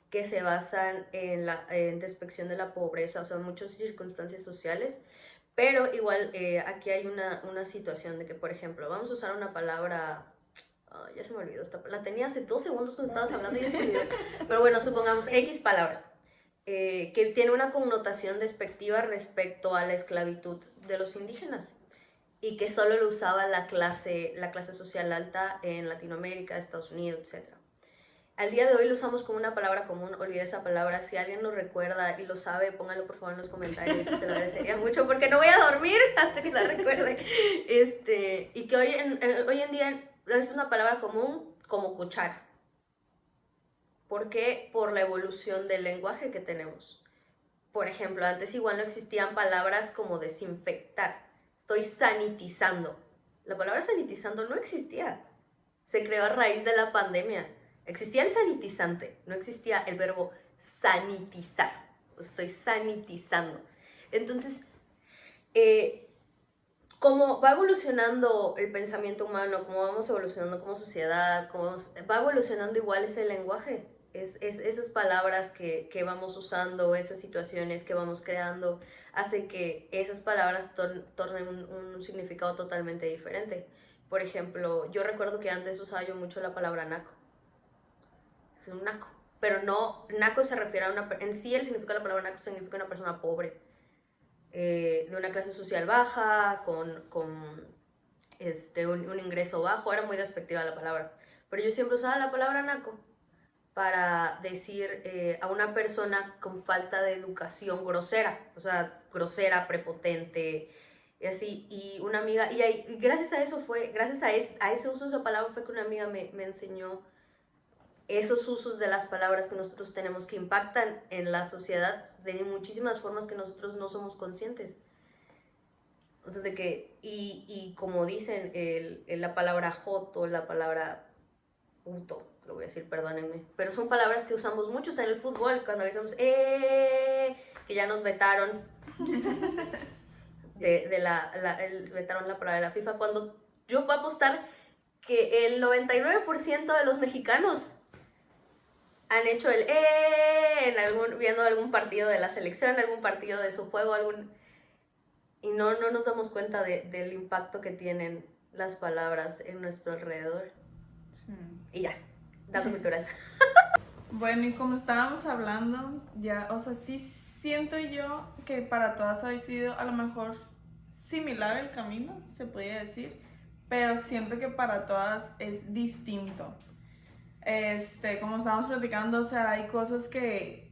S3: que se basan en la despección de la pobreza, o sea, muchas circunstancias sociales. Pero igual aquí hay una situación de que, por ejemplo, vamos a usar una palabra... Oh, ya se me olvidó, la tenía hace 2 segundos cuando estabas hablando y ya se me olvidó. Pero bueno, supongamos X palabra, que tiene una connotación despectiva respecto a la esclavitud de los indígenas y que solo lo usaba la clase social alta en Latinoamérica, Estados Unidos, etc. Al día de hoy lo usamos como una palabra común, olvidé esa palabra. Si alguien lo recuerda y lo sabe, póngalo por favor en los comentarios, te lo agradecería mucho porque no voy a dormir hasta que la recuerde. Y que hoy en día es una palabra común como cuchara. ¿Por qué? Por la evolución del lenguaje que tenemos. Por ejemplo, antes igual no existían palabras como desinfectar. Estoy sanitizando. La palabra sanitizando no existía. Se creó a raíz de la pandemia. Existía el sanitizante, no existía el verbo sanitizar. Estoy sanitizando. Entonces, como va evolucionando el pensamiento humano, como vamos evolucionando como sociedad, va evolucionando igual ese lenguaje. Esas palabras que vamos usando, esas situaciones que vamos creando, hacen que esas palabras tornen un significado totalmente diferente. Por ejemplo, yo recuerdo que antes usaba yo mucho la palabra naco. Es un naco. Pero no, naco se refiere a una... En sí el significado de la palabra naco significa una persona pobre, de una clase social baja, con un ingreso bajo. Era muy despectiva la palabra. Pero yo siempre usaba la palabra naco para decir a una persona con falta de educación grosera. O sea, grosera, prepotente, y así. Y una amiga... Y gracias a eso fue... Gracias a ese uso de esa palabra fue que una amiga me enseñó esos usos de las palabras que nosotros tenemos que impactan en la sociedad de muchísimas formas que nosotros no somos conscientes. O sea, de que, y como dicen, la palabra joto, la palabra puto, lo voy a decir, perdónenme, pero son palabras que usamos mucho hasta en el fútbol, cuando decimos, que ya nos vetaron, vetaron la palabra de la FIFA, cuando yo puedo apostar que el 99% de los mexicanos han hecho el viendo algún partido de la selección, algún partido de su juego, y no nos damos cuenta del impacto que tienen las palabras en nuestro alrededor.
S2: Sí.
S3: Y ya, dato cultural.
S2: Bueno, y como estábamos hablando, ya, o sea, sí siento yo que para todas ha sido a lo mejor similar el camino, se podría decir, pero siento que para todas es distinto. Como estábamos platicando, o sea, hay cosas que...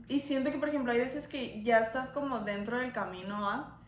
S2: Y siento que, por ejemplo, hay veces que ya estás como dentro del camino A,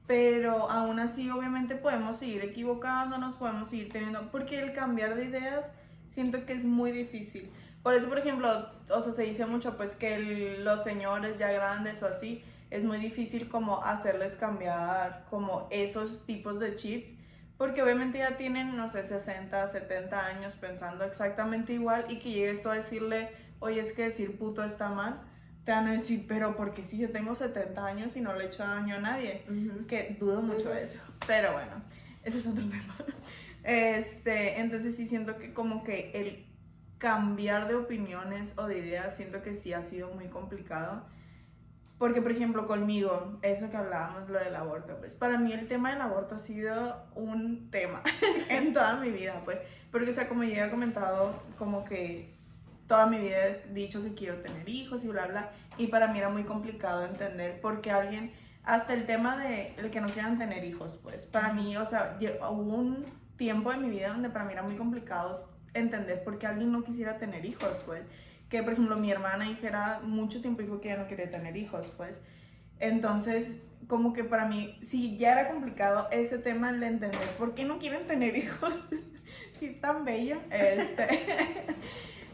S2: pero aún así obviamente podemos seguir equivocándonos, podemos seguir teniendo... Porque el cambiar de ideas siento que es muy difícil. Por eso, por ejemplo, o sea, se dice mucho pues que los señores ya grandes o así, es muy difícil como hacerles cambiar como esos tipos de chip. Porque obviamente ya tienen, no sé, 60, 70 años pensando exactamente igual y que llegues tú a decirle, oye, es que decir puto está mal, te van a decir, pero porque si yo tengo 70 años y no le he hecho daño a nadie, que dudo mucho de eso, pero bueno, ese es otro tema. Entonces sí siento que como que cambiar de opiniones o de ideas, siento que sí ha sido muy complicado. Porque, por ejemplo, conmigo, eso que hablábamos, lo del aborto, pues para mí el tema del aborto ha sido un tema en toda mi vida, pues. Porque, o sea, como ya he comentado, como que toda mi vida he dicho que quiero tener hijos y bla, bla. Y para mí era muy complicado entender por qué alguien, hasta el tema de el que no quieran tener hijos, pues. Para mí, o sea, hubo un tiempo de mi vida donde para mí era muy complicado entender por qué alguien no quisiera tener hijos, pues. Que, por ejemplo, mi hermana dijera mucho tiempo dijo que ya no quería tener hijos, pues. Entonces, como que para mí, sí, ya era complicado ese tema de entender por qué no quieren tener hijos, si es tan bello.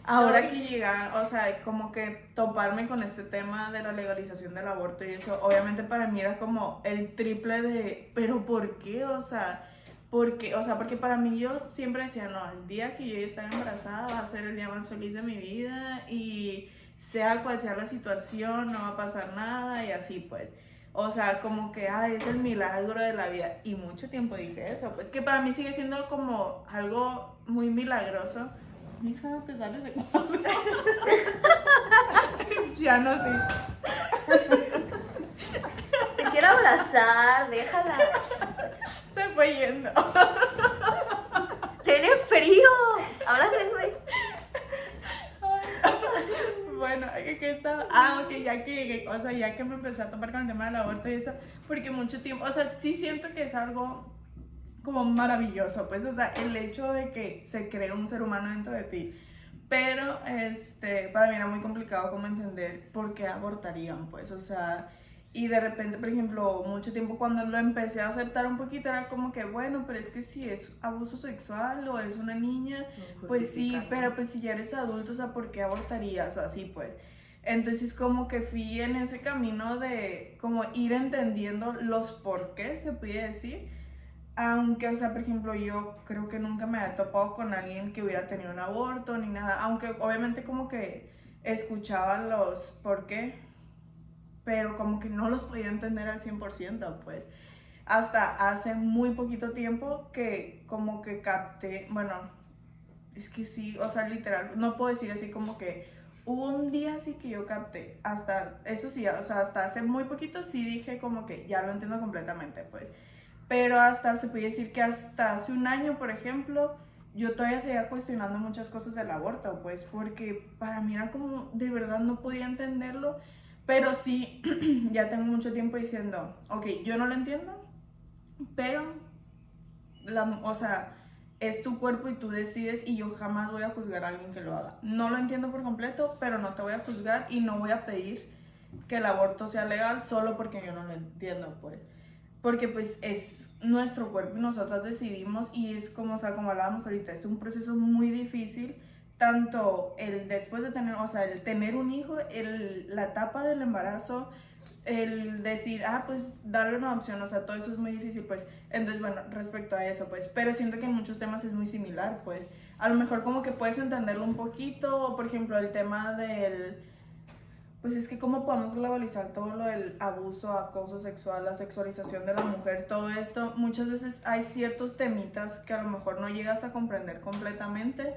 S2: Ahora que llega, o sea, como que toparme con este tema de la legalización del aborto y eso, obviamente para mí era como el triple de, pero ¿por qué? O sea, porque para mí yo siempre decía, no, el día que yo esté embarazada va a ser el día más feliz de mi vida y sea cual sea la situación, no va a pasar nada y así pues. O sea, como que, ay, es el milagro de la vida. Y mucho tiempo dije eso, pues que para mí sigue siendo como algo muy milagroso. Hija, te sales de cuadro. Ya no sé.
S3: Te quiero abrazar, déjala.
S2: Se fue yendo.
S3: Tiene frío. Abrázame, güey.
S2: Bueno, ¿qué estaba? Ah, ok, ya que llegué, o sea, ya que me empecé a topar con el tema del aborto y eso, porque mucho tiempo, o sea, sí siento que es algo como maravilloso, pues, o sea, el hecho de que se cree un ser humano dentro de ti, pero, para mí era muy complicado como entender por qué abortarían, pues, o sea, y de repente, por ejemplo, mucho tiempo cuando lo empecé a aceptar un poquito, era como que, bueno, pero es que si es abuso sexual o es una niña, pues sí, pero pues si ya eres adulto, o sea, ¿por qué abortarías? O así, pues. Entonces como que fui en ese camino de como ir entendiendo los por qué, se puede decir. Aunque, o sea, por ejemplo, yo creo que nunca me había topado con alguien que hubiera tenido un aborto ni nada. Aunque obviamente como que escuchaba los por qué, pero como que no los podía entender al 100%, pues. Hasta hace muy poquito tiempo que como que capté, bueno, es que sí, o sea, literal, no puedo decir así como que hubo un día así que yo capté, hasta, eso sí, o sea, hasta hace muy poquito sí dije como que ya lo entiendo completamente, pues. Pero hasta se puede decir que hasta hace un año, por ejemplo, yo todavía seguía cuestionando muchas cosas del aborto, pues, porque para mí era como, de verdad no podía entenderlo, pero sí, ya tengo mucho tiempo diciendo, ok, yo no lo entiendo, pero, o sea, es tu cuerpo y tú decides y yo jamás voy a juzgar a alguien que lo haga. No lo entiendo por completo, pero no te voy a juzgar y no voy a pedir que el aborto sea legal solo porque yo no lo entiendo, pues. Porque pues es nuestro cuerpo y nosotras decidimos y es como, o sea, como hablábamos ahorita, es un proceso muy difícil, tanto el después de tener, o sea, el tener un hijo, la etapa del embarazo, el decir, pues darle una opción, o sea, todo eso es muy difícil, pues. Entonces, bueno, respecto a eso, pues, pero siento que en muchos temas es muy similar, pues. A lo mejor como que puedes entenderlo un poquito, o por ejemplo, el tema del, pues es que cómo podemos globalizar todo lo del abuso, acoso sexual, la sexualización de la mujer, todo esto, muchas veces hay ciertos temitas que a lo mejor no llegas a comprender completamente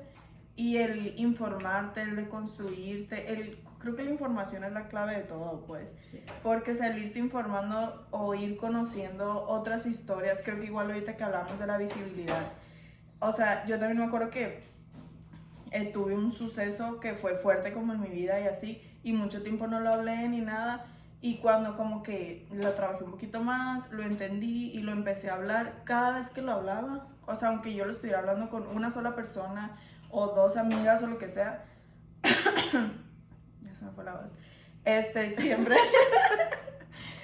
S2: y el informarte, el deconstruirte, creo que la información es la clave de todo, pues, sí. Porque salirte informando o ir conociendo otras historias, creo que igual ahorita que hablamos de la visibilidad, o sea, yo también me acuerdo que tuve un suceso que fue fuerte como en mi vida y así, y mucho tiempo no lo hablé ni nada, y cuando como que lo trabajé un poquito más, lo entendí y lo empecé a hablar, cada vez que lo hablaba, o sea, aunque yo lo estuviera hablando con una sola persona o dos amigas o lo que sea, ya se me fue la voz,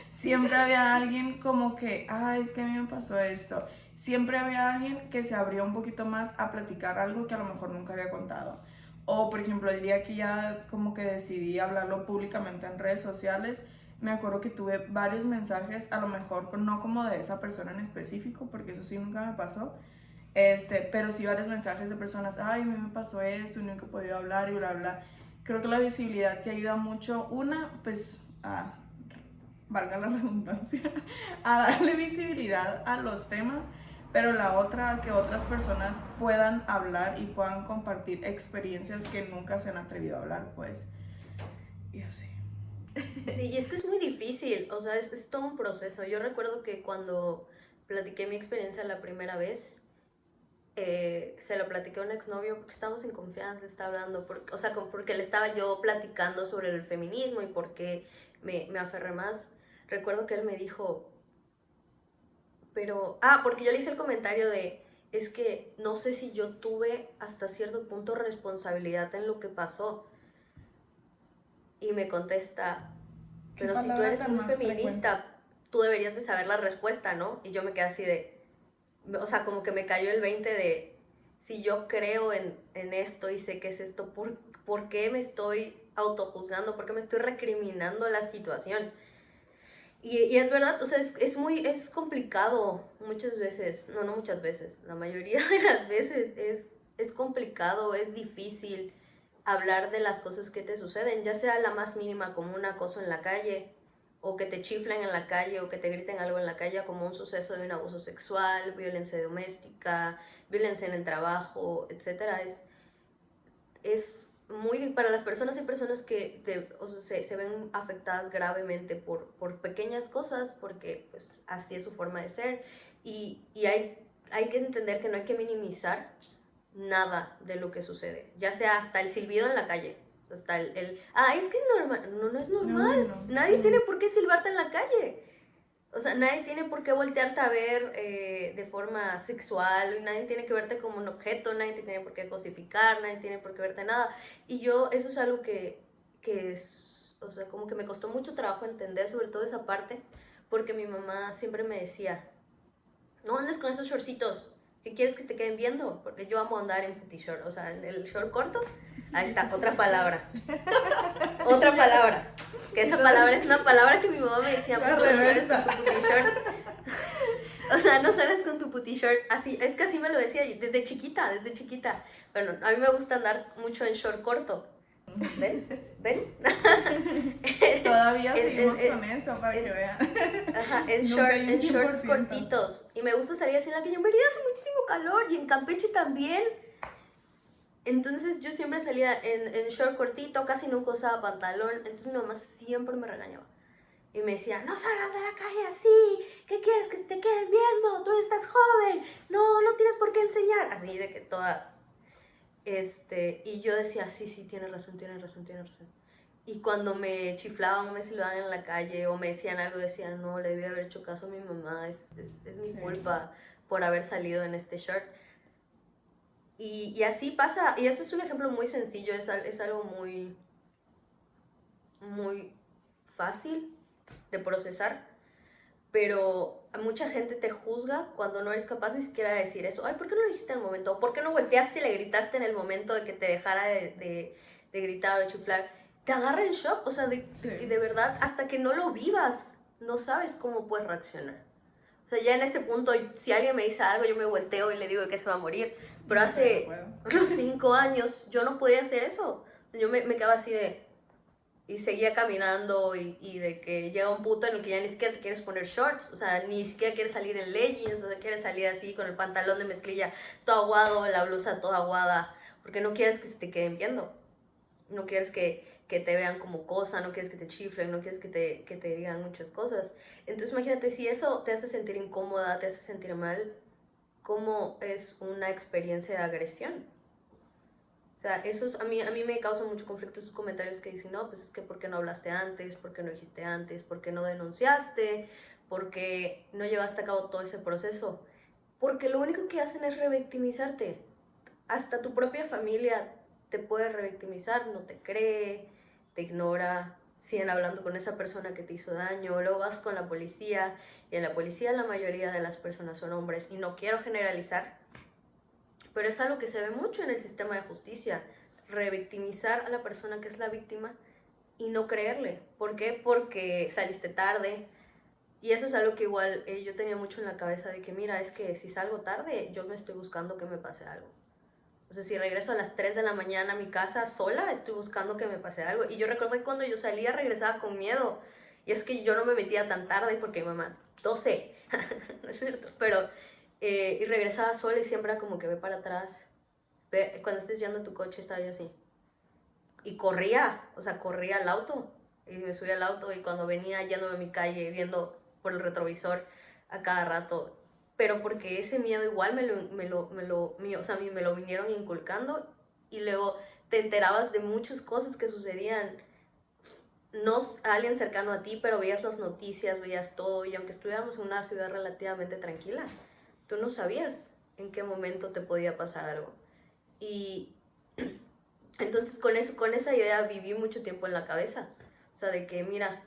S2: siempre había alguien como que, es que a mí me pasó esto. Siempre había alguien que se abrió un poquito más a platicar algo que a lo mejor nunca había contado. O, por ejemplo, el día que ya como que decidí hablarlo públicamente en redes sociales, me acuerdo que tuve varios mensajes, a lo mejor no como de esa persona en específico, porque eso sí nunca me pasó, pero sí varios mensajes de personas, a mí me pasó esto y nunca he podido hablar y bla, bla. Creo que la visibilidad sí ayuda mucho, pues, valga la redundancia, a darle visibilidad a los temas, pero la otra, que otras personas puedan hablar y puedan compartir experiencias que nunca se han atrevido a hablar, pues, y así.
S3: Y es que es muy difícil, o sea, es todo un proceso. Yo recuerdo que cuando platiqué mi experiencia la primera vez, se lo platiqué a un exnovio porque estábamos en confianza, está hablando, o sea, porque le estaba yo platicando sobre el feminismo y por qué me aferré más. Recuerdo que él me dijo, porque yo le hice el comentario de, es que no sé si yo tuve hasta cierto punto responsabilidad en lo que pasó. Y me contesta, pero si tú eres muy feminista, tú deberías de saber la respuesta, ¿no? Y yo me quedé así de, o sea, como que me cayó el 20 de, si yo creo en esto y sé qué es esto, ¿por qué me estoy autojuzgando? ¿Por qué me estoy recriminando la situación? Y es verdad, o sea, es complicado muchas veces, no muchas veces, la mayoría de las veces es complicado, es difícil hablar de las cosas que te suceden, ya sea la más mínima como un acoso en la calle, o que te chiflen en la calle, o que te griten algo en la calle, como un suceso de un abuso sexual, violencia doméstica, violencia en el trabajo, etc. Es muy, para las personas, hay personas que o sea, se ven afectadas gravemente por pequeñas cosas, porque pues así es su forma de ser, y hay que entender que no hay que minimizar nada de lo que sucede, ya sea hasta el silbido en la calle, hasta es que es normal, no es normal,
S2: No.
S3: nadie tiene por qué silbarte en la calle, o sea, nadie tiene por qué voltearte a ver de forma sexual, nadie tiene que verte como un objeto, nadie te tiene por qué cosificar, nadie tiene por qué verte nada, y eso es algo que es, o sea, como que me costó mucho trabajo entender, sobre todo esa parte, porque mi mamá siempre me decía, no andes con esos shortcitos, ¿qué quieres que te queden viendo? Porque yo amo andar en puti short, o sea, en el short corto. Ahí está, otra palabra. Otra palabra. Que esa palabra es una palabra que mi mamá me decía, no sales con tu puti short. O sea, no sales con tu puti short. Así, es que así me lo decía desde chiquita. Bueno, a mí me gusta andar mucho en short corto. ¿Ven?
S2: Todavía seguimos con eso, para que vean.
S3: Ajá, en shorts cortitos. Y me gusta salir así en la calle. En Mérida hace muchísimo calor y en Campeche también. Entonces yo siempre salía en short cortito, casi nunca usaba pantalón. Entonces mi mamá siempre me regañaba. Y me decía, no salgas de la calle así. ¿Qué quieres que te queden viendo? Tú estás joven. No tienes por qué enseñar. Así de que toda... y yo decía, sí, tienes razón. Y cuando me chiflaban o me silbaban en la calle o me decían algo, decía, no, le debí haber hecho caso a mi mamá, es mi culpa por haber salido en este short. Y así pasa, y esto es un ejemplo muy sencillo, es algo muy, muy fácil de procesar, pero mucha gente te juzga cuando no eres capaz ni siquiera de decir eso. Ay, ¿por qué no lo dijiste en el momento? ¿Por qué no volteaste y le gritaste en el momento de que te dejara de gritar o de chiflar? Te agarra en shock, o sea, de verdad, hasta que no lo vivas, no sabes cómo puedes reaccionar. O sea, ya en este punto, si alguien me dice algo, yo me volteo y le digo que se va a morir. Pero hace unos 5 años yo no podía hacer eso. O sea, yo me quedaba así de... Y seguía caminando y de que llega un punto en el que ya ni siquiera te quieres poner shorts, o sea, ni siquiera quieres salir en leggings, o sea, quieres salir así con el pantalón de mezclilla todo aguado, la blusa toda aguada, porque no quieres que se te queden viendo, no quieres que te vean como cosa, no quieres que te chiflen, no quieres que te digan muchas cosas. Entonces imagínate, si eso te hace sentir incómoda, te hace sentir mal, ¿cómo es una experiencia de agresión? O sea, a mí me causa mucho conflicto esos comentarios que dicen, no, pues es que ¿por qué no hablaste antes? ¿Por qué no dijiste antes? ¿Por qué no denunciaste? ¿Por qué no llevaste a cabo todo ese proceso? Porque lo único que hacen es revictimizarte. Hasta tu propia familia te puede revictimizar, no te cree, te ignora, siguen hablando con esa persona que te hizo daño, luego vas con la policía, y en la policía la mayoría de las personas son hombres, y no quiero generalizar, pero es algo que se ve mucho en el sistema de justicia, revictimizar a la persona que es la víctima y no creerle. ¿Por qué? Porque saliste tarde. Y eso es algo que igual yo tenía mucho en la cabeza de que, mira, es que si salgo tarde, yo me estoy buscando que me pase algo. O sea, si regreso a las 3 de la mañana a mi casa sola, estoy buscando que me pase algo. Y yo recuerdo que cuando yo salía, regresaba con miedo. Y es que yo no me metía tan tarde porque mi mamá, 12, no es cierto, pero y regresaba sola y siempre era como que ve para atrás. Cuando estés yendo en tu coche estaba yo así. Y corría, o sea, corría al auto. Y me subía al auto y cuando venía yéndome a mi calle, viendo por el retrovisor a cada rato. Pero porque ese miedo igual me lo vinieron inculcando y luego te enterabas de muchas cosas que sucedían, no a alguien cercano a ti, pero veías las noticias, veías todo, y aunque estuviéramos en una ciudad relativamente tranquila, tú no sabías en qué momento te podía pasar algo. Y entonces con esa idea viví mucho tiempo en la cabeza, o sea, de que mira,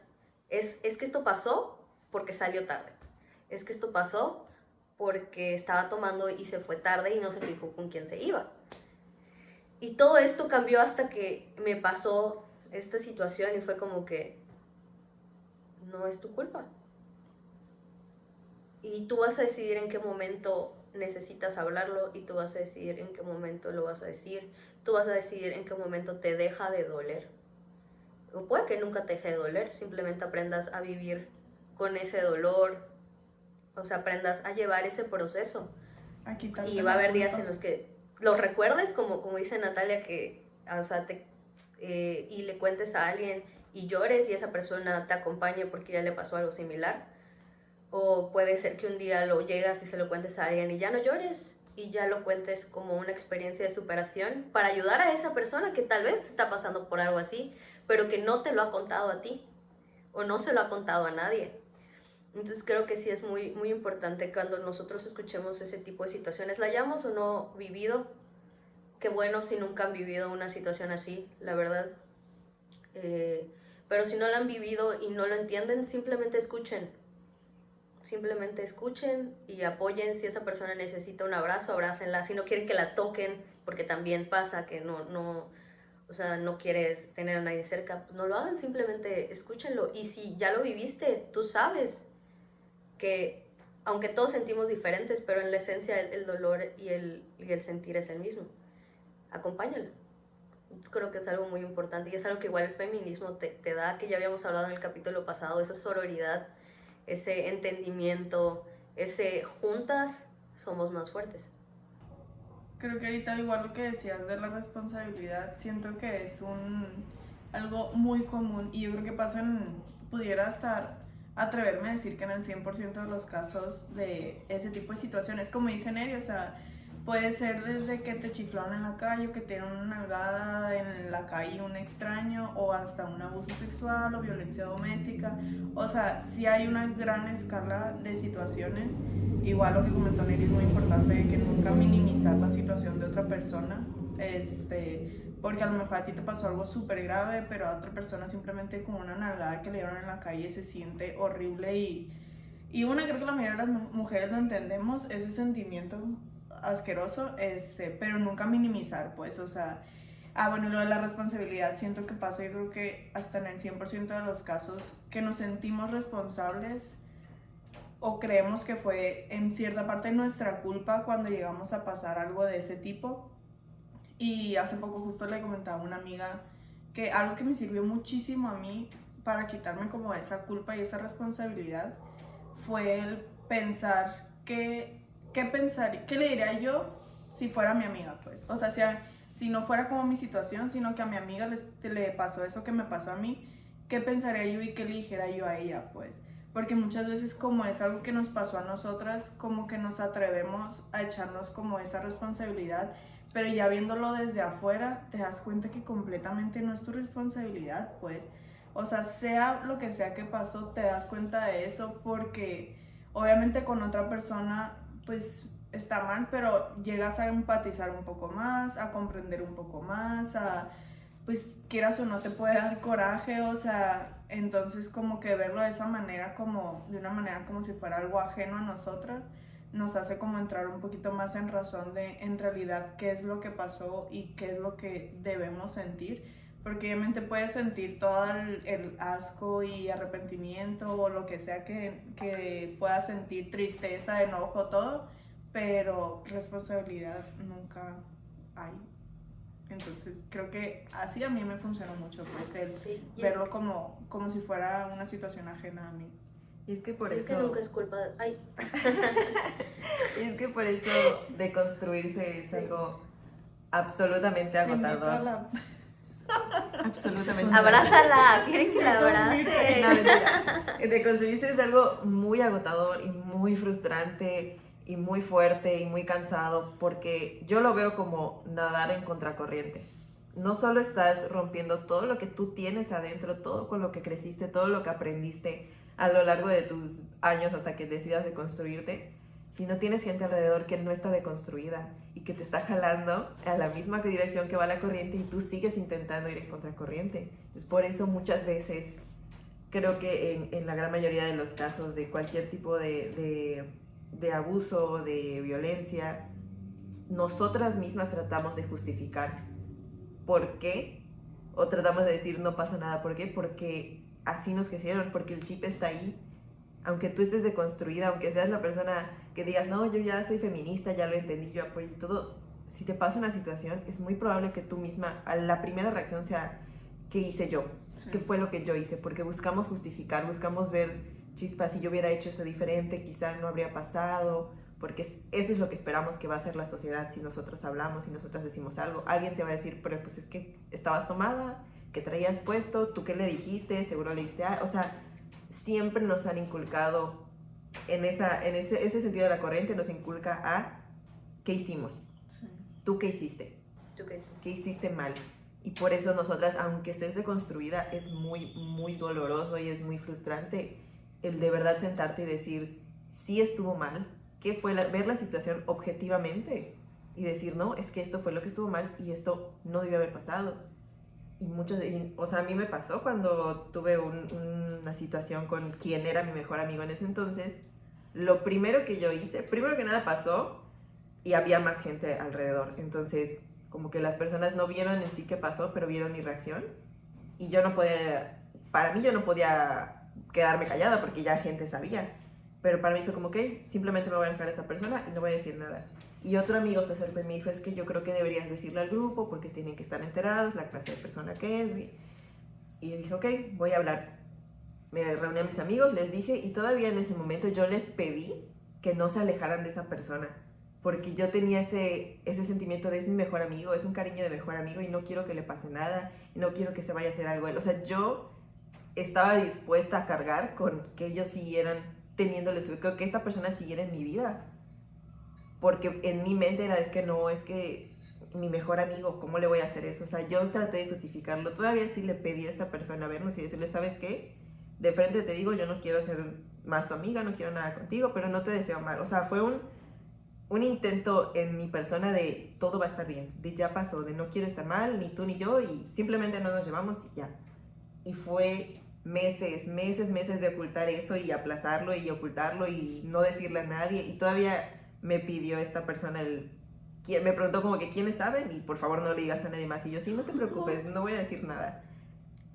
S3: es que esto pasó porque salió tarde, es que esto pasó porque estaba tomando y se fue tarde y no se fijó con quién se iba. Y todo esto cambió hasta que me pasó esta situación y fue como que no es tu culpa. Y tú vas a decidir en qué momento necesitas hablarlo y tú vas a decidir en qué momento lo vas a decir. Tú vas a decidir en qué momento te deja de doler. O puede que nunca te deje de doler, simplemente aprendas a vivir con ese dolor, o sea, aprendas a llevar ese proceso. Y va a haber días en los que lo recuerdes, como dice Natalia, que, o sea, y le cuentes a alguien y llores y esa persona te acompañe porque ya le pasó algo similar. O puede ser que un día lo llegas y se lo cuentes a alguien y ya no llores y ya lo cuentes como una experiencia de superación para ayudar a esa persona que tal vez está pasando por algo así, pero que no te lo ha contado a ti o no se lo ha contado a nadie. Entonces creo que sí es muy, muy importante cuando nosotros escuchemos ese tipo de situaciones, la hayamos o no vivido. Qué bueno si nunca han vivido una situación así, la verdad. Pero si no la han vivido y no lo entienden, simplemente escuchen. Simplemente escuchen y apoyen. Si esa persona necesita un abrazo, abrácenla. Si no quieren que la toquen, porque también pasa que no quieres tener a nadie cerca, pues no lo hagan, simplemente escúchenlo. Y si ya lo viviste, tú sabes que aunque todos sentimos diferentes, pero en la esencia el dolor y el sentir es el mismo. Acompáñalo. Creo que es algo muy importante y es algo que igual el feminismo te da, que ya habíamos hablado en el capítulo pasado, esa sororidad, ese entendimiento, ese juntas somos más fuertes.
S2: Creo que ahorita igual lo que decías de la responsabilidad, siento que es algo muy común y yo creo que pudiera estar atreverme a decir que en el 100% de los casos de ese tipo de situaciones, como dice Neri, o sea, puede ser desde que te chiflaron en la calle o que te dieron una nalgada en la calle un extraño o hasta un abuso sexual o violencia doméstica, o sea, sí hay una gran escala de situaciones. Igual lo que comentó Neri es muy importante, que nunca minimizar la situación de otra persona, porque a lo mejor a ti te pasó algo súper grave, pero a otra persona simplemente con una nalgada que le dieron en la calle se siente horrible y creo que la mayoría de las mujeres lo entendemos, ese sentimiento asqueroso, pero nunca minimizar, pues, o sea, bueno, lo de la responsabilidad siento que pasa, yo creo que hasta en el 100% de los casos que nos sentimos responsables o creemos que fue en cierta parte nuestra culpa cuando llegamos a pasar algo de ese tipo. Y hace poco justo le comentaba a una amiga que algo que me sirvió muchísimo a mí para quitarme como esa culpa y esa responsabilidad fue el pensar qué le diría yo si fuera mi amiga, pues. O sea, si no fuera como mi situación, sino que a mi amiga le pasó eso que me pasó a mí, ¿qué pensaría yo y qué le dijera yo a ella, pues? Porque muchas veces como es algo que nos pasó a nosotras, como que nos atrevemos a echarnos como esa responsabilidad, pero ya viéndolo desde afuera, te das cuenta que completamente no es tu responsabilidad, pues. O sea lo que sea que pasó, te das cuenta de eso porque obviamente con otra persona, pues está mal, pero llegas a empatizar un poco más, a comprender un poco más, pues quieras o no te puede dar coraje, o sea, entonces como que verlo de esa manera, de una manera como si fuera algo ajeno a nosotras, nos hace como entrar un poquito más en razón de en realidad qué es lo que pasó y qué es lo que debemos sentir, porque obviamente puedes sentir todo el asco y arrepentimiento o lo que sea que puedas sentir, tristeza, enojo, todo, pero responsabilidad nunca hay. Entonces creo que así a mí me funcionó mucho, pues verlo como si fuera una situación ajena a mí.
S4: Y es que por
S3: Es que
S4: eso...
S3: nunca es culpa de... Ay,
S4: Y es que por eso deconstruirse es algo absolutamente
S2: Te invito a
S4: agotador.
S2: la-
S4: Absolutamente.
S3: abrázala, quieren que la
S4: No,
S3: abrace.
S4: mentira. Deconstruirse es algo muy agotador y muy frustrante y muy fuerte y muy cansado porque yo lo veo como nadar en contracorriente. No solo estás rompiendo todo lo que tú tienes adentro, todo con lo que creciste, todo lo que aprendiste a lo largo de tus años hasta que decidas deconstruirte, sino tienes gente alrededor que no está deconstruida y que te está jalando a la misma dirección que va la corriente y tú sigues intentando ir en contracorriente. Entonces, por eso muchas veces creo que en la gran mayoría de los casos de cualquier tipo de abuso, de violencia, nosotras mismas tratamos de justificar por qué, o tratamos de decir no pasa nada. ¿Por qué? Porque así nos crecieron, porque el chip está ahí. Aunque tú estés deconstruida, aunque seas la persona que digas, no, yo ya soy feminista, ya lo entendí, yo apoyo y todo, si te pasa una situación, es muy probable que tú misma, a la primera reacción sea, ¿qué hice yo?
S2: Sí.
S4: ¿Qué fue lo que yo hice? Porque buscamos justificar, buscamos ver, chispas, si yo hubiera hecho eso diferente, quizá no habría pasado, porque eso es lo que esperamos que va a ser la sociedad si nosotros hablamos, si nosotras decimos algo. Alguien te va a decir, pero pues es que estabas tomada, ¿qué traías puesto? ¿Tú qué le dijiste? Seguro le dijiste, o sea, siempre nos han inculcado en ese sentido de la corriente, nos inculca a ¿qué hicimos?
S2: Sí.
S4: ¿Tú qué hiciste?
S3: ¿Tú qué dices?
S4: ¿Qué hiciste mal? Y por eso nosotras, aunque estés deconstruida, es muy, muy doloroso y es muy frustrante el de verdad sentarte y decir, sí estuvo mal, ¿qué fue? Ver la situación objetivamente y decir, no, es que esto fue lo que estuvo mal y esto no debió haber pasado. O sea, a mí me pasó cuando tuve una situación con quien era mi mejor amigo en ese entonces. Lo primero que yo hice, primero que nada pasó y había más gente alrededor. Entonces, como que las personas no vieron en sí qué pasó, pero vieron mi reacción. Y yo no podía, para mí yo no podía quedarme callada porque ya gente sabía. Pero para mí fue como, ok, simplemente me voy a dejar a esta persona y no voy a decir nada. Y otro amigo se acercó y me dijo, es que yo creo que deberías decirle al grupo porque tienen que estar enterados, la clase de persona que es. Y yo dije, ok, voy a hablar. Me reuní a mis amigos, les dije, y todavía en ese momento yo les pedí que no se alejaran de esa persona. Porque yo tenía ese sentimiento de es mi mejor amigo, es un cariño de mejor amigo y no quiero que le pase nada, y no quiero que se vaya a hacer algo a él. O sea, yo estaba dispuesta a cargar con que ellos siguieran teniéndole su... que esta persona siguiera en mi vida. Porque en mi mente era, es que no, es que mi mejor amigo, ¿cómo le voy a hacer eso? O sea, yo traté de justificarlo. Todavía sí le pedí a esta persona vernos y decirle, ¿sabes qué? De frente te digo, yo no quiero ser más tu amiga, no quiero nada contigo, pero no te deseo mal. O sea, fue un intento en mi persona de todo va a estar bien, de ya pasó, de no quiero estar mal, ni tú ni yo, y simplemente no nos llevamos y ya. Y fue meses de ocultar eso y aplazarlo y ocultarlo y no decirle a nadie. Y todavía me pidió esta persona, me preguntó como que quiénes saben y por favor no le digas a nadie más. Y yo, sí, no te preocupes, no voy a decir nada.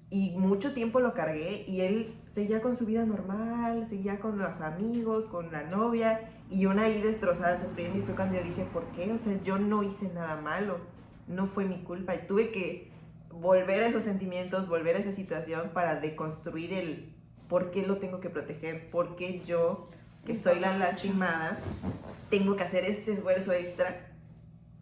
S4: Y mucho tiempo lo cargué y él seguía con su vida normal, seguía con los amigos, con la novia, y una ahí destrozada, sufriendo. Y fue cuando yo dije, ¿por qué? O sea, yo no hice nada malo, no fue mi culpa. Y tuve que volver a esos sentimientos, volver a esa situación para deconstruir el por qué lo tengo que proteger, por qué yo, que soy la lastimada, tengo que hacer este esfuerzo extra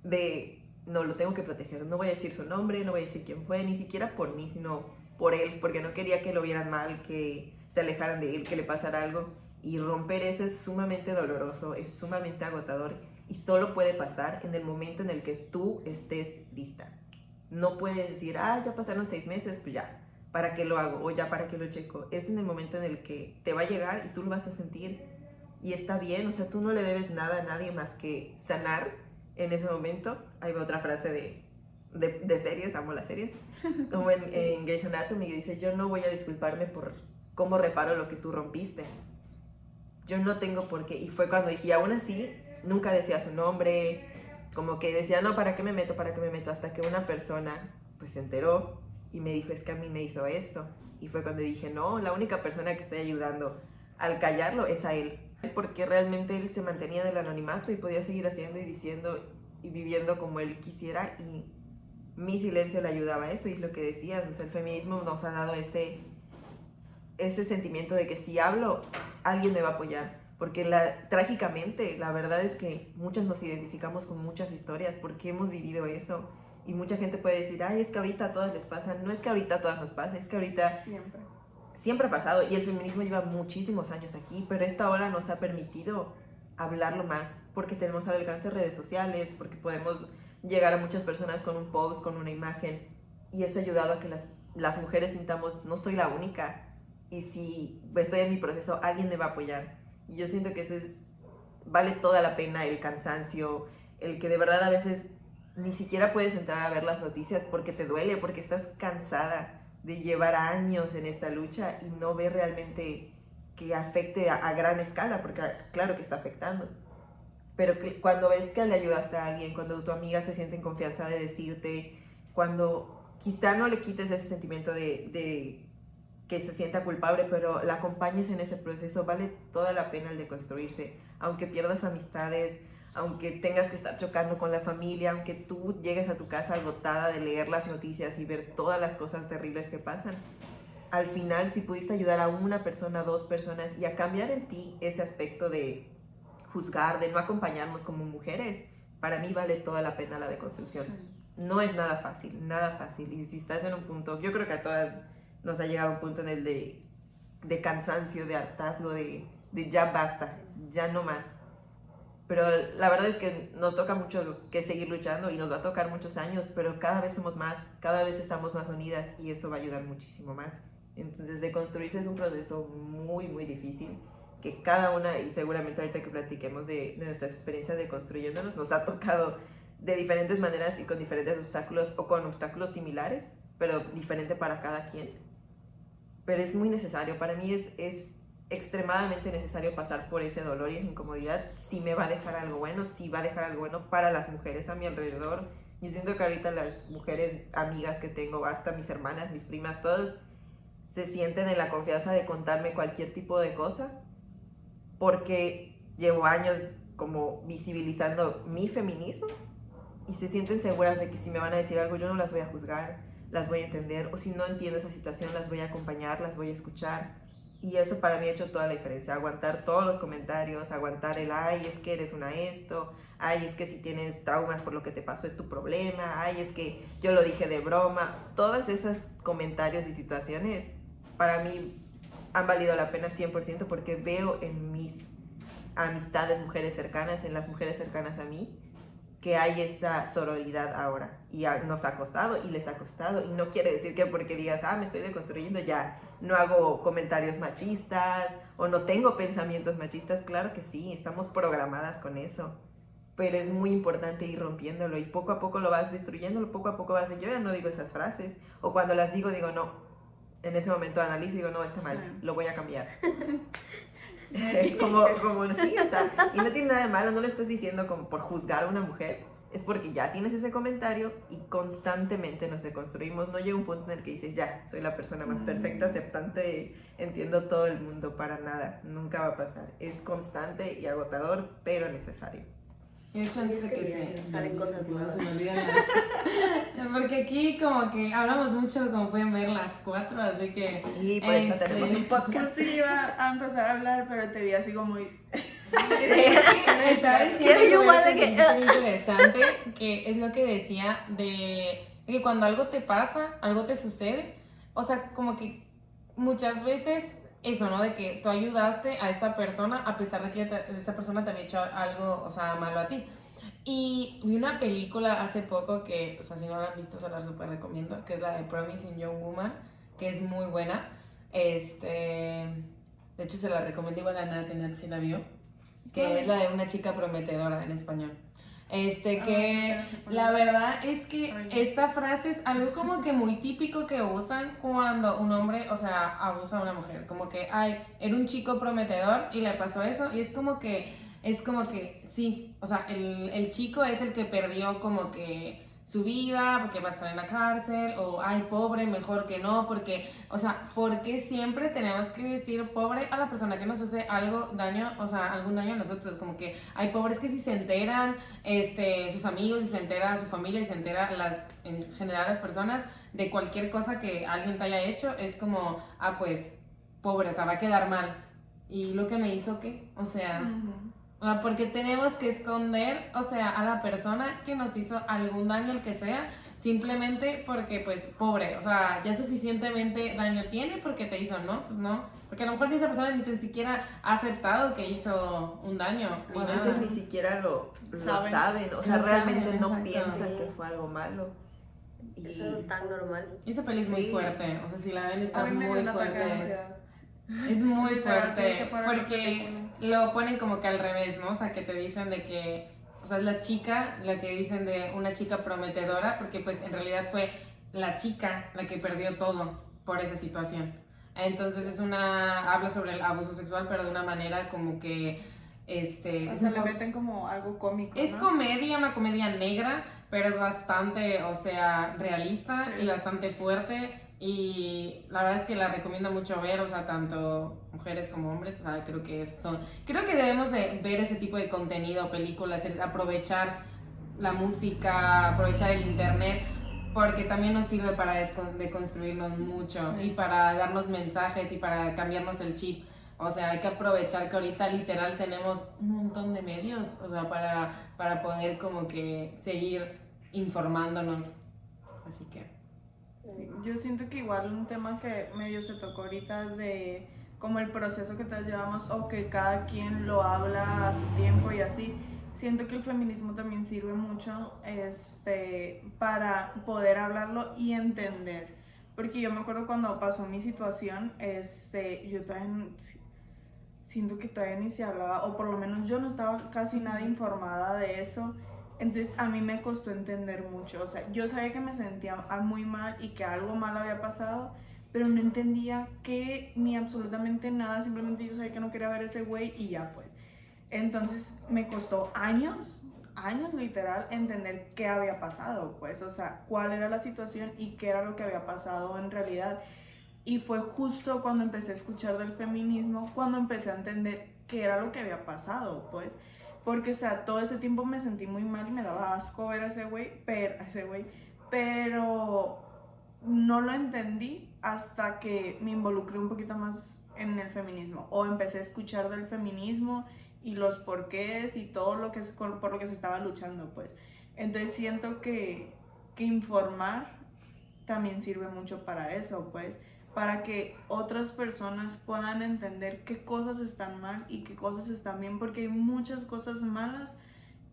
S4: de, no, lo tengo que proteger. No voy a decir su nombre, no voy a decir quién fue, ni siquiera por mí, sino por él, porque no quería que lo vieran mal, que se alejaran de él, que le pasara algo. Y romper eso es sumamente doloroso, es sumamente agotador y solo puede pasar en el momento en el que tú estés lista. No puedes decir, ya pasaron 6 meses, pues ya, ¿para qué lo hago? O ya, ¿para qué lo checo? Es en el momento en el que te va a llegar y tú lo vas a sentir y está bien. O sea, tú no le debes nada a nadie más que sanar en ese momento. Ahí va otra frase de series, amo las series, como en Grey's Anatomy, que dice, yo no voy a disculparme por cómo reparo lo que tú rompiste. Yo no tengo por qué. Y fue cuando dije, aún así, nunca decía su nombre, como que decía, no, ¿para qué me meto? Hasta que una persona pues se enteró y me dijo, es que a mí me hizo esto. Y fue cuando dije, no, la única persona que estoy ayudando al callarlo es a él. Porque realmente él se mantenía del anonimato y podía seguir haciendo y diciendo y viviendo como él quisiera, y mi silencio le ayudaba a eso. Y es lo que decías, o sea, el feminismo nos ha dado ese sentimiento de que si hablo, alguien me va a apoyar. Porque trágicamente, la verdad es que muchas nos identificamos con muchas historias porque hemos vivido eso. Y mucha gente puede decir, ay, es que ahorita a todas les pasa. No es que ahorita a todas nos pasa, es que ahorita siempre ha pasado. Y el feminismo lleva muchísimos años aquí, pero esta ola nos ha permitido hablarlo más porque tenemos al alcance redes sociales, porque podemos llegar a muchas personas con un post, con una imagen. Y eso ha ayudado a que las mujeres sintamos, no soy la única. Y si estoy en mi proceso, alguien me va a apoyar. Y yo siento que eso vale toda la pena, el cansancio, el que de verdad a veces ni siquiera puedes entrar a ver las noticias porque te duele, porque estás cansada de llevar años en esta lucha y no ver realmente que afecte a gran escala, porque claro que está afectando. Pero cuando ves que le ayudaste a alguien, cuando tu amiga se siente en confianza de decirte, cuando quizá no le quites ese sentimiento de que se sienta culpable, pero la acompañes en ese proceso, vale toda la pena el de construirse, aunque pierdas amistades, aunque tengas que estar chocando con la familia, aunque tú llegues a tu casa agotada de leer las noticias y ver todas las cosas terribles que pasan. Al final, si pudiste ayudar a una persona, 2 personas, y a cambiar en ti ese aspecto de juzgar, de no acompañarnos como mujeres, para mí vale toda la pena la deconstrucción. No es nada fácil, y si estás en un punto, yo creo que a todas nos ha llegado un punto en el de cansancio, de hartazgo, de ya basta, ya no más. Pero la verdad es que nos toca mucho que seguir luchando y nos va a tocar muchos años, pero cada vez somos más, cada vez estamos más unidas y eso va a ayudar muchísimo más. Entonces, deconstruirse es un proceso muy, muy difícil, que cada una, y seguramente ahorita que platiquemos de nuestras experiencias de construyéndonos, nos ha tocado de diferentes maneras y con diferentes obstáculos o con obstáculos similares, pero diferente para cada quien. Pero es muy necesario, para mí es extremadamente necesario pasar por ese dolor y esa incomodidad si me va a dejar algo bueno, si va a dejar algo bueno para las mujeres a mi alrededor. Yo siento que ahorita las mujeres amigas que tengo, hasta mis hermanas, mis primas, todas se sienten en la confianza de contarme cualquier tipo de cosa porque llevo años como visibilizando mi feminismo y se sienten seguras de que si me van a decir algo yo no las voy a juzgar, las voy a entender, o si no entiendo esa situación las voy a acompañar, las voy a escuchar. Y eso para mí ha hecho toda la diferencia, aguantar todos los comentarios, aguantar el ay, es que eres una esto, ay, es que si tienes traumas por lo que te pasó es tu problema, ay, es que yo lo dije de broma. Todos esos comentarios y situaciones para mí han valido la pena 100% porque veo en mis amistades, mujeres cercanas, en las mujeres cercanas a mí, que hay esa sororidad ahora y nos ha costado y les ha costado, y no quiere decir que porque digas me estoy deconstruyendo ya no hago comentarios machistas o no tengo pensamientos machistas. Claro que sí, estamos programadas con eso, pero es muy importante ir rompiéndolo y poco a poco lo vas destruyéndolo, poco a poco vas yo ya no digo esas frases, o cuando las digo no, en ese momento analizo y digo no, está mal, lo voy a cambiar. como sí, o sea, y no tiene nada de malo, no lo estás diciendo como por juzgar a una mujer, es porque ya tienes ese comentario y constantemente nos deconstruimos. No llega un punto en el que dices ya, soy la persona más perfecta, aceptante, entiendo todo el mundo, para nada, nunca va a pasar. Es constante y agotador, pero necesario.
S5: De hecho, antes de que
S3: salen cosas nuevas.
S5: se me olvidan las... Porque aquí como que hablamos mucho, como pueden ver, las 4, así que...
S4: Y por eso tenemos un podcast.
S2: Justo iba a empezar a hablar, pero te vi así como muy...
S5: Me estaba diciendo
S3: Yo igual de
S5: que es muy interesante, que es lo que decía de que cuando algo te pasa, algo te sucede, o sea, como que muchas veces eso, ¿no? De que tú ayudaste a esa persona a pesar de que esa persona te había hecho algo, o sea, malo a ti. Y vi una película hace poco que, o sea, si no la han visto se la súper recomiendo, que es la de Promising Young Woman, que es muy buena. De hecho se la recomiendo igual a Nat si la vio, que es la de una chica prometedora en español. Que la verdad es que esta frase es algo como que muy típico que usan cuando un hombre, o sea, abusa a una mujer, como que, ay, era un chico prometedor y le pasó eso, y es como que sí, o sea, el chico es el que perdió como que su vida, porque va a estar en la cárcel, o ay, pobre, mejor que no, porque, o sea, ¿por qué siempre tenemos que decir pobre a la persona que nos hace algo daño, o sea, algún daño a nosotros? Como que hay pobres que si se enteran, sus amigos, si se entera su familia, y se entera en general las personas de cualquier cosa que alguien te haya hecho, es como, pues, pobre, o sea, va a quedar mal. ¿Y lo que me hizo qué? O sea, porque tenemos que esconder, o sea, a la persona que nos hizo algún daño, el que sea, simplemente porque, pues, pobre, o sea, ya suficientemente daño tiene porque te hizo, ¿no? Pues no, porque a lo mejor esa persona ni siquiera ha aceptado que hizo un daño.
S4: O a veces ni siquiera lo
S2: Saben.
S4: saben, o sea,
S5: Lo
S4: realmente
S5: saben,
S4: no
S5: exacto.
S4: piensan que fue algo malo. Y
S3: Eso es tan normal.
S5: Y esa peli es muy
S4: Sí.
S5: fuerte, o sea, si la ven
S2: A
S5: está
S2: mí me dio
S5: muy
S2: un ataque de
S5: fuerte.
S2: ansiedad.
S5: Es muy
S2: Literal, tuve que
S5: fuerte,
S2: parar la
S5: porque lo ponen como que al revés, ¿no? O sea, que te dicen de que, o sea, es la chica, la que dicen de una chica prometedora, porque pues en realidad fue la chica la que perdió todo por esa situación. Entonces habla sobre el abuso sexual, pero de una manera como que,
S2: O
S5: es
S2: sea,
S5: un
S2: le
S5: poco-
S2: meten como algo cómico,
S5: es
S2: ¿no?
S5: comedia, una comedia negra, pero es bastante, o sea, realista
S2: Sí.
S5: y bastante fuerte. Y la verdad es que la recomiendo mucho ver, o sea, tanto mujeres como hombres, o sea, creo que debemos de ver ese tipo de contenido, películas, aprovechar la música, aprovechar el internet, porque también nos sirve para deconstruirnos mucho
S2: Sí.
S5: y para darnos mensajes y para cambiarnos el chip. O sea, hay que aprovechar que ahorita literal tenemos un montón de medios, o sea, para poder como que seguir informándonos. Así que...
S2: Yo siento que igual un tema que medio se tocó ahorita de como el proceso que todos llevamos o que cada quien lo habla a su tiempo y así, siento que el feminismo también sirve mucho para poder hablarlo y entender. Porque yo me acuerdo cuando pasó mi situación, yo todavía siento que todavía ni se hablaba, o por lo menos yo no estaba casi nada informada de eso. Entonces a mí me costó entender mucho, o sea, yo sabía que me sentía muy mal y que algo mal había pasado, pero no entendía qué ni absolutamente nada, simplemente yo sabía que no quería ver a ese güey y ya pues. Entonces me costó años literal entender qué había pasado, pues, o sea, cuál era la situación y qué era lo que había pasado en realidad. Y fue justo cuando empecé a escuchar del feminismo, cuando empecé a entender qué era lo que había pasado, pues. Porque, o sea, todo ese tiempo me sentí muy mal y me daba asco ver a ese güey, pero no lo entendí hasta que me involucré un poquito más en el feminismo. O empecé a escuchar del feminismo y los porqués y todo lo que por lo que se estaba luchando, pues. Entonces siento que informar también sirve mucho para eso, pues, para que otras personas puedan entender qué cosas están mal y qué cosas están bien, porque hay muchas cosas malas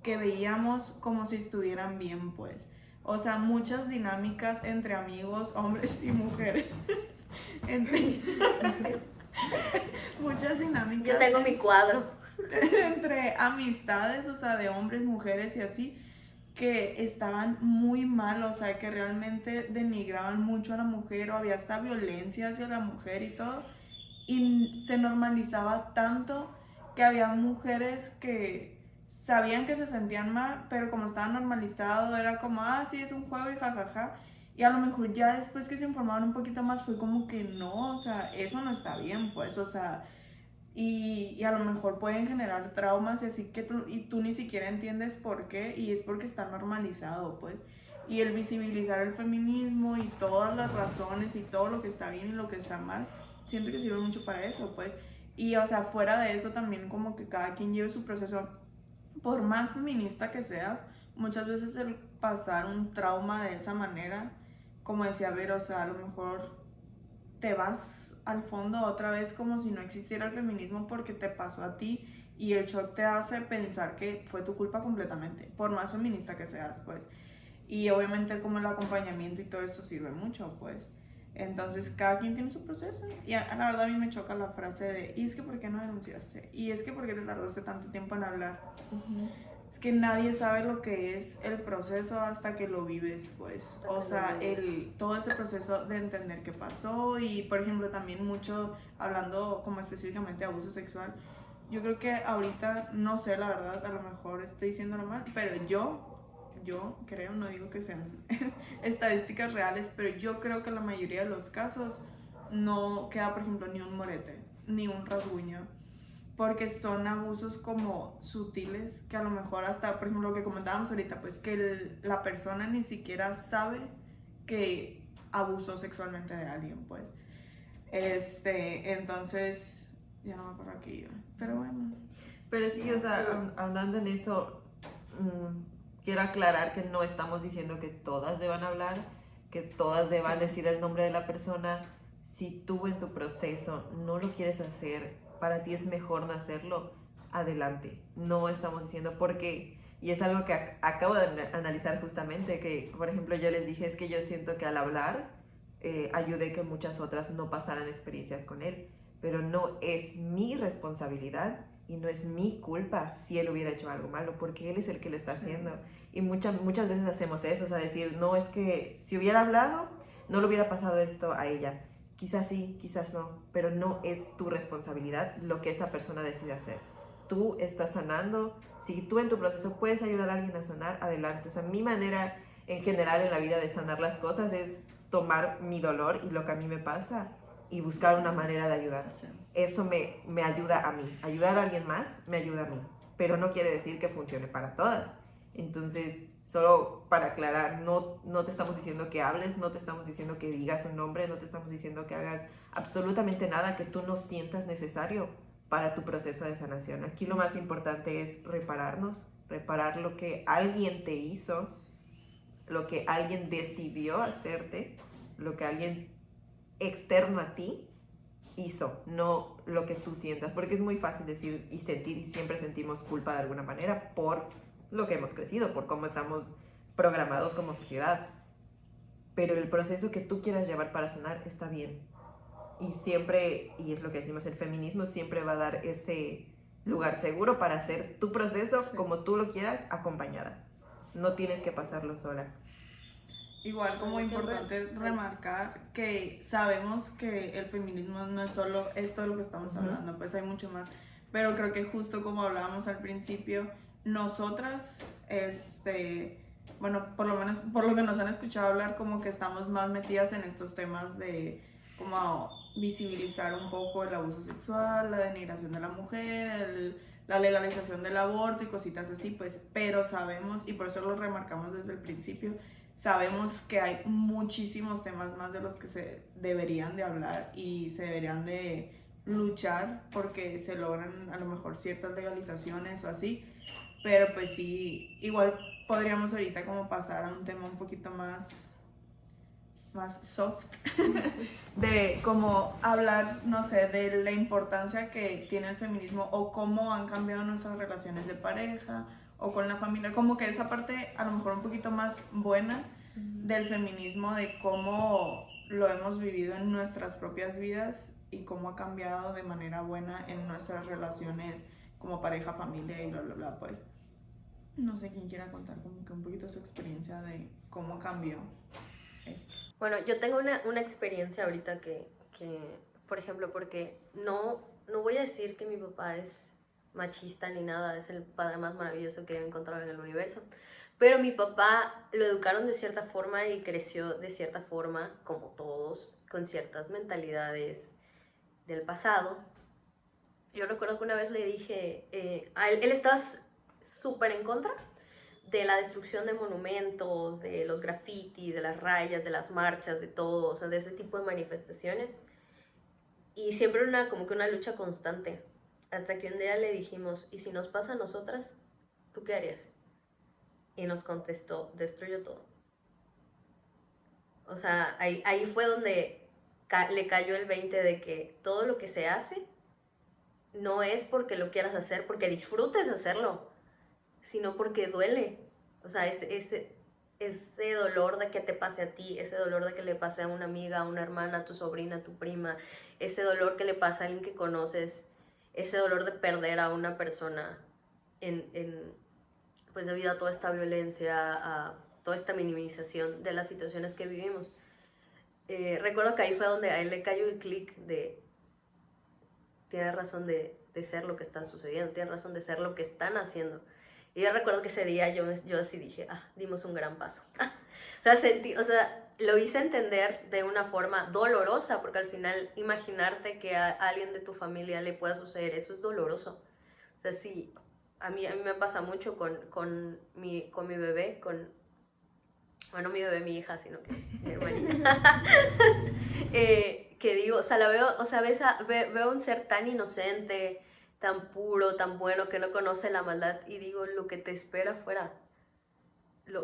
S2: que veíamos como si estuvieran bien, pues. O sea, muchas dinámicas entre amigos, hombres y mujeres. Muchas dinámicas.
S3: Yo tengo mi cuadro.
S2: Entre amistades, o sea, de hombres, mujeres y así, que estaban muy mal, o sea, que realmente denigraban mucho a la mujer, o había hasta violencia hacia la mujer y todo, y se normalizaba tanto que había mujeres que sabían que se sentían mal, pero como estaba normalizado, era como, ah, sí, es un juego y jajaja, y a lo mejor ya después que se informaban un poquito más fue como que no, o sea, eso no está bien, pues, o sea, y a lo mejor pueden generar traumas y así que tú ni siquiera entiendes por qué, y es porque está normalizado, pues. Y el visibilizar el feminismo y todas las razones y todo lo que está bien y lo que está mal, siento que sirve mucho para eso, pues. Y o sea, fuera de eso también como que cada quien lleve su proceso. Por más feminista que seas, muchas veces el pasar un trauma de esa manera, como decía Ver, o sea, a lo mejor te vas al fondo otra vez como si no existiera el feminismo porque te pasó a ti y el shock te hace pensar que fue tu culpa completamente, por más feminista que seas, pues. Y obviamente como el acompañamiento y todo esto sirve mucho, pues. Entonces cada quien tiene su proceso y la verdad a mí me choca la frase de y es que ¿por qué no denunciaste? Y es que ¿por qué te tardaste tanto tiempo en hablar? Es que nadie sabe lo que es el proceso hasta que lo vives, pues. O sea, todo ese proceso de entender qué pasó y, por ejemplo, también mucho hablando como específicamente de abuso sexual. Yo creo que ahorita, no sé, la verdad, a lo mejor estoy diciéndolo mal, pero yo creo, no digo que sean estadísticas reales, pero yo creo que la mayoría de los casos no queda, por ejemplo, ni un morete, ni un rasguño. Porque son abusos como sutiles, que a lo mejor hasta, por ejemplo, lo que comentábamos ahorita, pues que la persona ni siquiera sabe que abusó sexualmente de alguien, pues. Entonces, ya no me acuerdo aquí iba, pero bueno.
S4: Pero sí, o sea, hablando en eso, quiero aclarar que no estamos diciendo que todas deban hablar, que todas deban decir el nombre de la persona. Si tú en tu proceso no lo quieres hacer, para ti es mejor no hacerlo, adelante. No estamos diciendo porque, y es algo que acabo de analizar justamente, que por ejemplo yo les dije, es que yo siento que al hablar ayudé que muchas otras no pasaran experiencias con él, pero no es mi responsabilidad y no es mi culpa si él hubiera hecho algo malo, porque él es el que lo está haciendo. Y muchas veces hacemos eso, o sea, decir, no, es que si hubiera hablado, no le hubiera pasado esto a ella. Quizás sí, quizás no, pero no es tu responsabilidad lo que esa persona decide hacer. Tú estás sanando, si tú en tu proceso puedes ayudar a alguien a sanar, adelante. O sea, mi manera en general en la vida de sanar las cosas es tomar mi dolor y lo que a mí me pasa y buscar una manera de ayudar.
S2: Sí.
S4: Eso me ayuda a mí. Ayudar a alguien más me ayuda a mí, pero no quiere decir que funcione para todas. Entonces, solo para aclarar, no te estamos diciendo que hables, no te estamos diciendo que digas un nombre, no te estamos diciendo que hagas absolutamente nada que tú no sientas necesario para tu proceso de sanación. Aquí lo más importante es repararnos, reparar lo que alguien te hizo, lo que alguien decidió hacerte, lo que alguien externo a ti hizo, no lo que tú sientas, porque es muy fácil decir y sentir, y siempre sentimos culpa de alguna manera por lo que hemos crecido, por cómo estamos programados como sociedad. Pero el proceso que tú quieras llevar para sanar está bien. Y siempre, y es lo que decimos, el feminismo siempre va a dar ese lugar seguro para hacer tu proceso como tú lo quieras, acompañada. No tienes que pasarlo sola.
S2: Igual como importante remarcar que sabemos que el feminismo no es solo esto de lo que estamos hablando, pues hay mucho más, pero creo que justo como hablábamos al principio, nosotras, bueno, por lo menos por lo que nos han escuchado hablar, como que estamos más metidas en estos temas de como visibilizar un poco el abuso sexual, la denigración de la mujer, la legalización del aborto y cositas así, pues, pero sabemos, y por eso lo remarcamos desde el principio, sabemos que hay muchísimos temas más de los que se deberían de hablar y se deberían de luchar porque se logran a lo mejor ciertas legalizaciones o así, pero pues sí, igual podríamos ahorita como pasar a un tema un poquito más soft, de como hablar, no sé, de la importancia que tiene el feminismo o cómo han cambiado nuestras relaciones de pareja o con la familia, como que esa parte a lo mejor un poquito más buena del feminismo, de cómo lo hemos vivido en nuestras propias vidas y cómo ha cambiado de manera buena en nuestras relaciones como pareja, familia y bla, bla, bla, pues. No sé quién quiera contar como que un poquito su experiencia de cómo cambió esto.
S3: Bueno, yo tengo una experiencia ahorita que, por ejemplo, porque no voy a decir que mi papá es machista ni nada, es el padre más maravilloso que he encontrado en el universo, pero mi papá lo educaron de cierta forma y creció de cierta forma, como todos, con ciertas mentalidades del pasado. Yo recuerdo que una vez le dije, él estaba súper en contra de la destrucción de monumentos, de los grafitis, de las rayas, de las marchas, de todo, o sea, de ese tipo de manifestaciones. Y siempre como que una lucha constante. Hasta que un día le dijimos, ¿y si nos pasa a nosotras? ¿Tú qué harías? Y nos contestó, destruyo todo. O sea, ahí fue donde le cayó el 20 de que todo lo que se hace no es porque lo quieras hacer, porque disfrutes hacerlo, sino porque duele. O sea, ese dolor de que te pase a ti, ese dolor de que le pase a una amiga, a una hermana, a tu sobrina, a tu prima, ese dolor que le pasa a alguien que conoces, ese dolor de perder a una persona pues debido a toda esta violencia, a toda esta minimización de las situaciones que vivimos. Recuerdo que ahí fue donde a él le cayó el clic de tiene razón de ser lo que está sucediendo, tiene razón de ser lo que están haciendo. Y yo recuerdo que ese día yo así dije, dimos un gran paso. O sea, lo hice entender de una forma dolorosa, porque al final imaginarte que a alguien de tu familia le pueda suceder eso es doloroso. O sea, sí, a mí me pasa mucho con mi bebé, bueno, mi bebé, mi hija, sino que mi hermanita, que digo, o sea, la veo, o sea, veo un ser tan inocente, tan puro, tan bueno, que no conoce la maldad, y digo, lo que te espera afuera,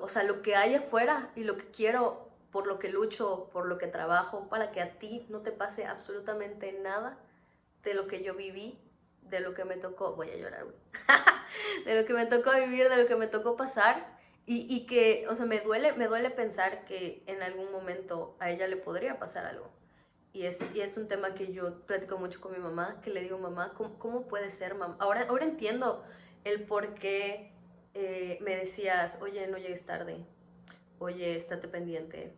S3: o sea, lo que hay afuera y lo que quiero, por lo que lucho, por lo que trabajo, para que a ti no te pase absolutamente nada de lo que yo viví, de lo que me tocó, voy a llorar, güey, de lo que me tocó vivir, de lo que me tocó pasar, y que, o sea, me duele pensar que en algún momento a ella le podría pasar algo. Y es un tema que yo platico mucho con mi mamá, que le digo, mamá, ¿cómo puede ser, mamá? Ahora entiendo el por qué me decías, oye, no llegues tarde, oye, estate pendiente,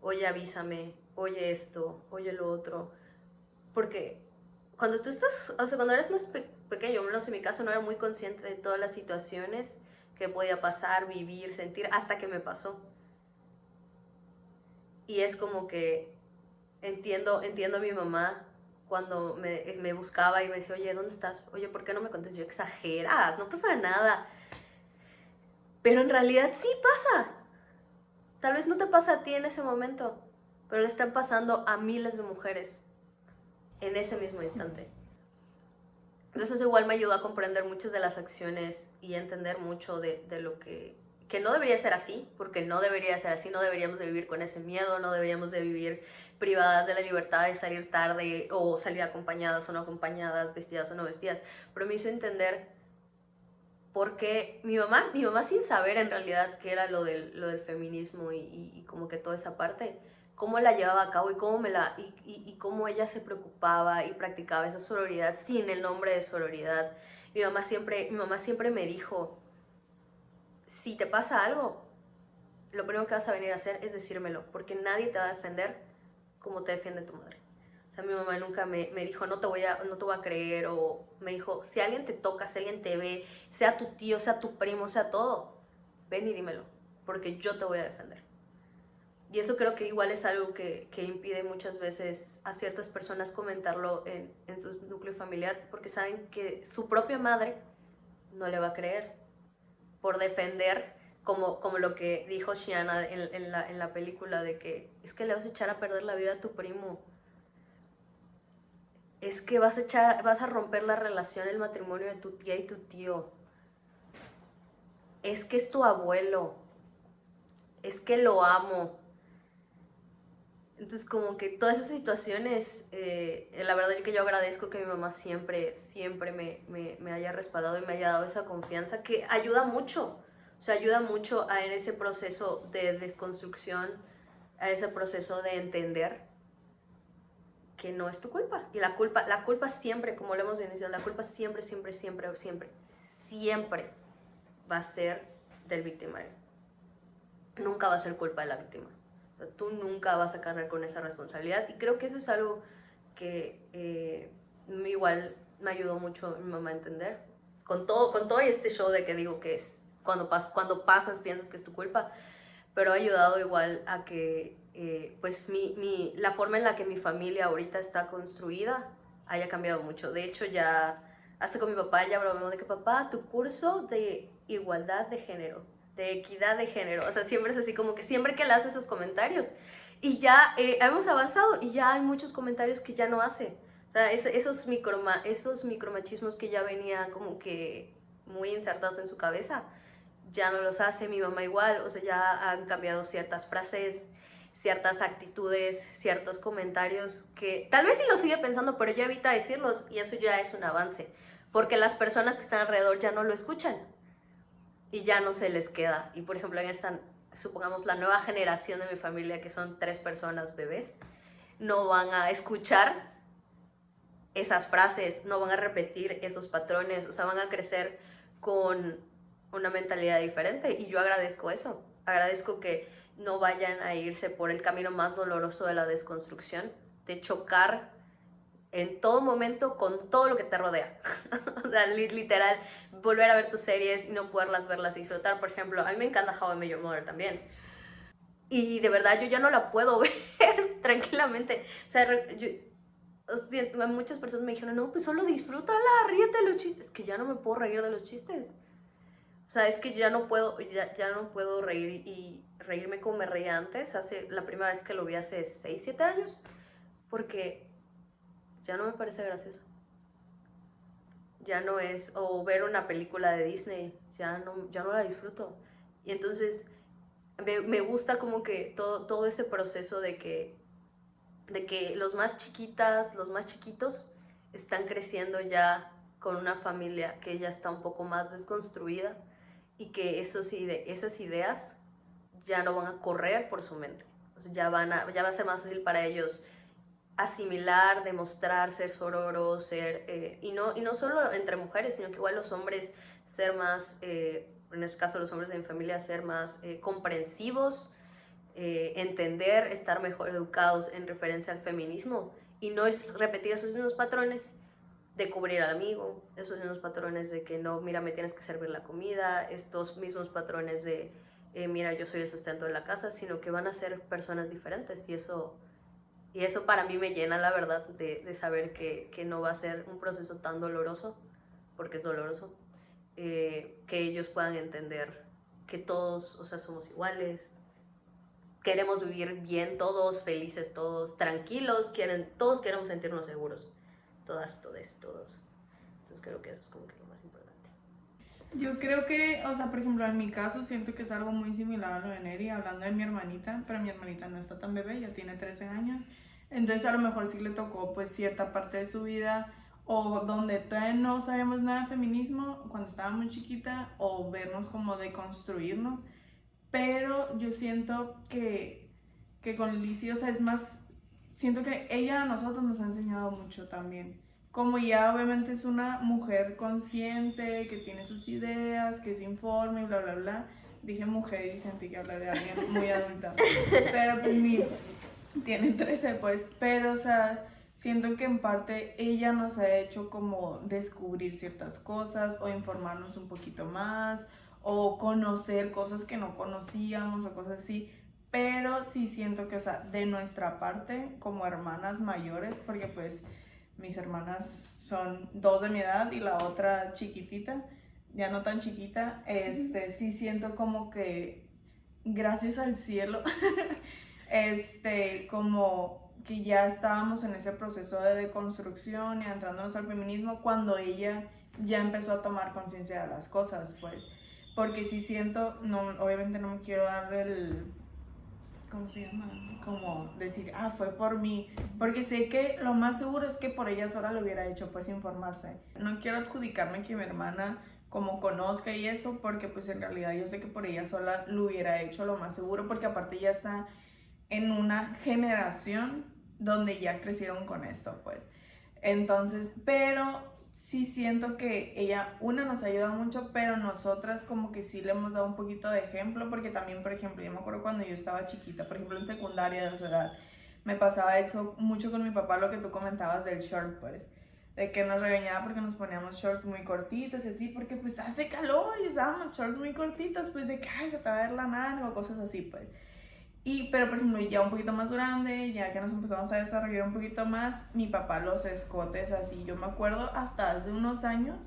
S3: oye, avísame, oye esto, oye lo otro. Porque cuando tú estás, o sea, cuando eres más pequeño, menos en mi caso, no era muy consciente de todas las situaciones que podía pasar, vivir, sentir, hasta que me pasó. Y es como que entiendo a mi mamá cuando me buscaba y me decía, oye, ¿dónde estás? Oye, ¿por qué no me contestas? Yo, exageras, no pasa nada. Pero en realidad sí pasa. Tal vez no te pasa a ti en ese momento, pero le están pasando a miles de mujeres en ese mismo instante. Entonces eso igual me ayudó a comprender muchas de las acciones y a entender mucho de lo que no debería ser así, porque no debería ser así, no deberíamos de vivir con ese miedo, no deberíamos de vivir privadas de la libertad de salir tarde o salir acompañadas o no acompañadas, vestidas o no vestidas. Pero me hizo entender por qué mi mamá sin saber en realidad qué era lo del feminismo y como que toda esa parte, cómo la llevaba a cabo y cómo ella se preocupaba y practicaba esa sororidad sin el nombre de sororidad. Mi mamá siempre me dijo, si te pasa algo, lo primero que vas a venir a hacer es decírmelo, porque nadie te va a defender como te defiende tu madre. O sea, mi mamá nunca me dijo, no te voy a creer, o me dijo, si alguien te toca, si alguien te ve, sea tu tío, sea tu primo, sea todo, ven y dímelo, porque yo te voy a defender. Y eso creo que igual es algo que impide muchas veces a ciertas personas comentarlo en su núcleo familiar, porque saben que su propia madre no le va a creer por defender, como lo que dijo Shiana en la película, de que es que le vas a echar a perder la vida a tu primo, es que vas a romper la relación, el matrimonio de tu tía y tu tío, es que es tu abuelo, es que lo amo. Entonces, como que todas esas situaciones, la verdad es que yo agradezco que mi mamá siempre me haya respaldado y me haya dado esa confianza, que ayuda mucho, o sea, ayuda mucho en ese proceso de desconstrucción, a ese proceso de entender que no es tu culpa. Y la culpa siempre, como lo hemos iniciado, la culpa siempre va a ser del victimario. Nunca va a ser culpa de la víctima. O sea, tú nunca vas a cargar con esa responsabilidad. Y creo que eso es algo que igual me ayudó mucho mi mamá a entender. Con todo este show de que digo que es cuando pasas piensas que es tu culpa, pero ha ayudado igual a que pues la forma en la que mi familia ahorita está construida haya cambiado mucho. De hecho, ya hasta con mi papá ya hablamos de que, papá, tu curso de igualdad de género, de equidad de género, o sea, siempre es así como que siempre que él hace esos comentarios, y ya hemos avanzado y ya hay muchos comentarios que ya no hace. O sea, esos micromachismos que ya venían como que muy insertados en su cabeza, ya no los hace. Mi mamá igual, o sea, ya han cambiado ciertas frases, ciertas actitudes, ciertos comentarios que tal vez sí lo sigue pensando, pero ya evita decirlos, y eso ya es un avance, porque las personas que están alrededor ya no lo escuchan y ya no se les queda. Y por ejemplo, en esta, supongamos, la nueva generación de mi familia, que son 3 personas bebés, no van a escuchar esas frases, no van a repetir esos patrones, o sea, van a crecer con una mentalidad diferente, y yo agradezco eso. Agradezco que no vayan a irse por el camino más doloroso de la desconstrucción, de chocar en todo momento con todo lo que te rodea. O sea, literal, volver a ver tus series y no poderlas verlas y disfrutar. Por ejemplo, a mí me encanta How I Met Your Mother también. Y de verdad, yo ya no la puedo ver tranquilamente. O sea, muchas personas me dijeron, no, pues solo disfrútala, ríete de los chistes. Es que ya no me puedo reír de los chistes. O sea, es que ya no puedo reír y reírme como me reía antes. La primera vez que lo vi hace 6, 7 años. Porque ya no me parece gracioso. Ya no es, o ver una película de Disney, ya no la disfruto. Y entonces me gusta como que todo ese proceso de que los más chiquitas, los más chiquitos están creciendo ya con una familia que ya está un poco más desconstruida y que esas ideas ya no van a correr por su mente. O sea, ya va a ser más fácil para ellos asimilar, demostrar, ser sororos, y no solo entre mujeres, sino que igual los hombres ser más, en este caso los hombres de mi familia, ser más comprensivos, entender, estar mejor educados en referencia al feminismo y no repetir esos mismos patrones de cubrir al amigo, esos mismos patrones de que no, mira, me tienes que servir la comida, estos mismos patrones de, mira, yo soy el sustento de la casa, sino que van a ser personas diferentes y eso para mí me llena, la verdad, de saber que no va a ser un proceso tan doloroso, porque es doloroso, que ellos puedan entender que todos, o sea, somos iguales, queremos vivir bien, todos felices, todos tranquilos, todos queremos sentirnos seguros, todos. Entonces creo que eso es como que lo más importante.
S2: Yo creo que, o sea, por ejemplo, en mi caso siento que es algo muy similar a lo de Neri, hablando de mi hermanita, pero mi hermanita no está tan bebé, ya tiene 13 años, entonces a lo mejor sí le tocó pues cierta parte de su vida o donde todavía no sabíamos nada de feminismo cuando estaba muy chiquita o vernos como de construirnos, pero yo siento que con Lizzie, o sea, es más, siento que ella a nosotros nos ha enseñado mucho también. Como ya obviamente es una mujer consciente, que tiene sus ideas, que se informa y bla, bla, bla. Dije mujer y sentí que hablé de alguien muy adulta. Pero pues tiene 13 pues. Pero o sea, siento que en parte ella nos ha hecho como descubrir ciertas cosas o informarnos un poquito más o conocer cosas que no conocíamos o cosas así. Pero sí siento que, o sea, de nuestra parte, como hermanas mayores, porque pues mis hermanas son 2 de mi edad y la otra chiquitita, ya no tan chiquita, sí siento como que, gracias al cielo, como que ya estábamos en ese proceso de deconstrucción y entrándonos al feminismo cuando ella ya empezó a tomar conciencia de las cosas, pues, porque sí siento, no, obviamente no me quiero dar ¿cómo se llama? Como decir, fue por mí, porque sé que lo más seguro es que por ella sola lo hubiera hecho, pues informarse. No quiero adjudicarme que mi hermana como conozca y eso, porque pues en realidad yo sé que por ella sola lo hubiera hecho lo más seguro, porque aparte ya está en una generación donde ya crecieron con esto, pues. Entonces, pero sí siento que ella, nos ayuda mucho, pero nosotras como que sí le hemos dado un poquito de ejemplo, porque también, por ejemplo, yo me acuerdo cuando yo estaba chiquita, por ejemplo, en secundaria de su edad, me pasaba eso mucho con mi papá, lo que tú comentabas del short, pues, de que nos regañaba porque nos poníamos shorts muy cortitos y así, porque pues hace calor y usábamos shorts muy cortitos, pues de que, se te va a ver la nalga o cosas así, pues. Pero por ejemplo, ya un poquito más grande, ya que nos empezamos a desarrollar un poquito más, mi papá los escotes así, yo me acuerdo hasta hace unos años,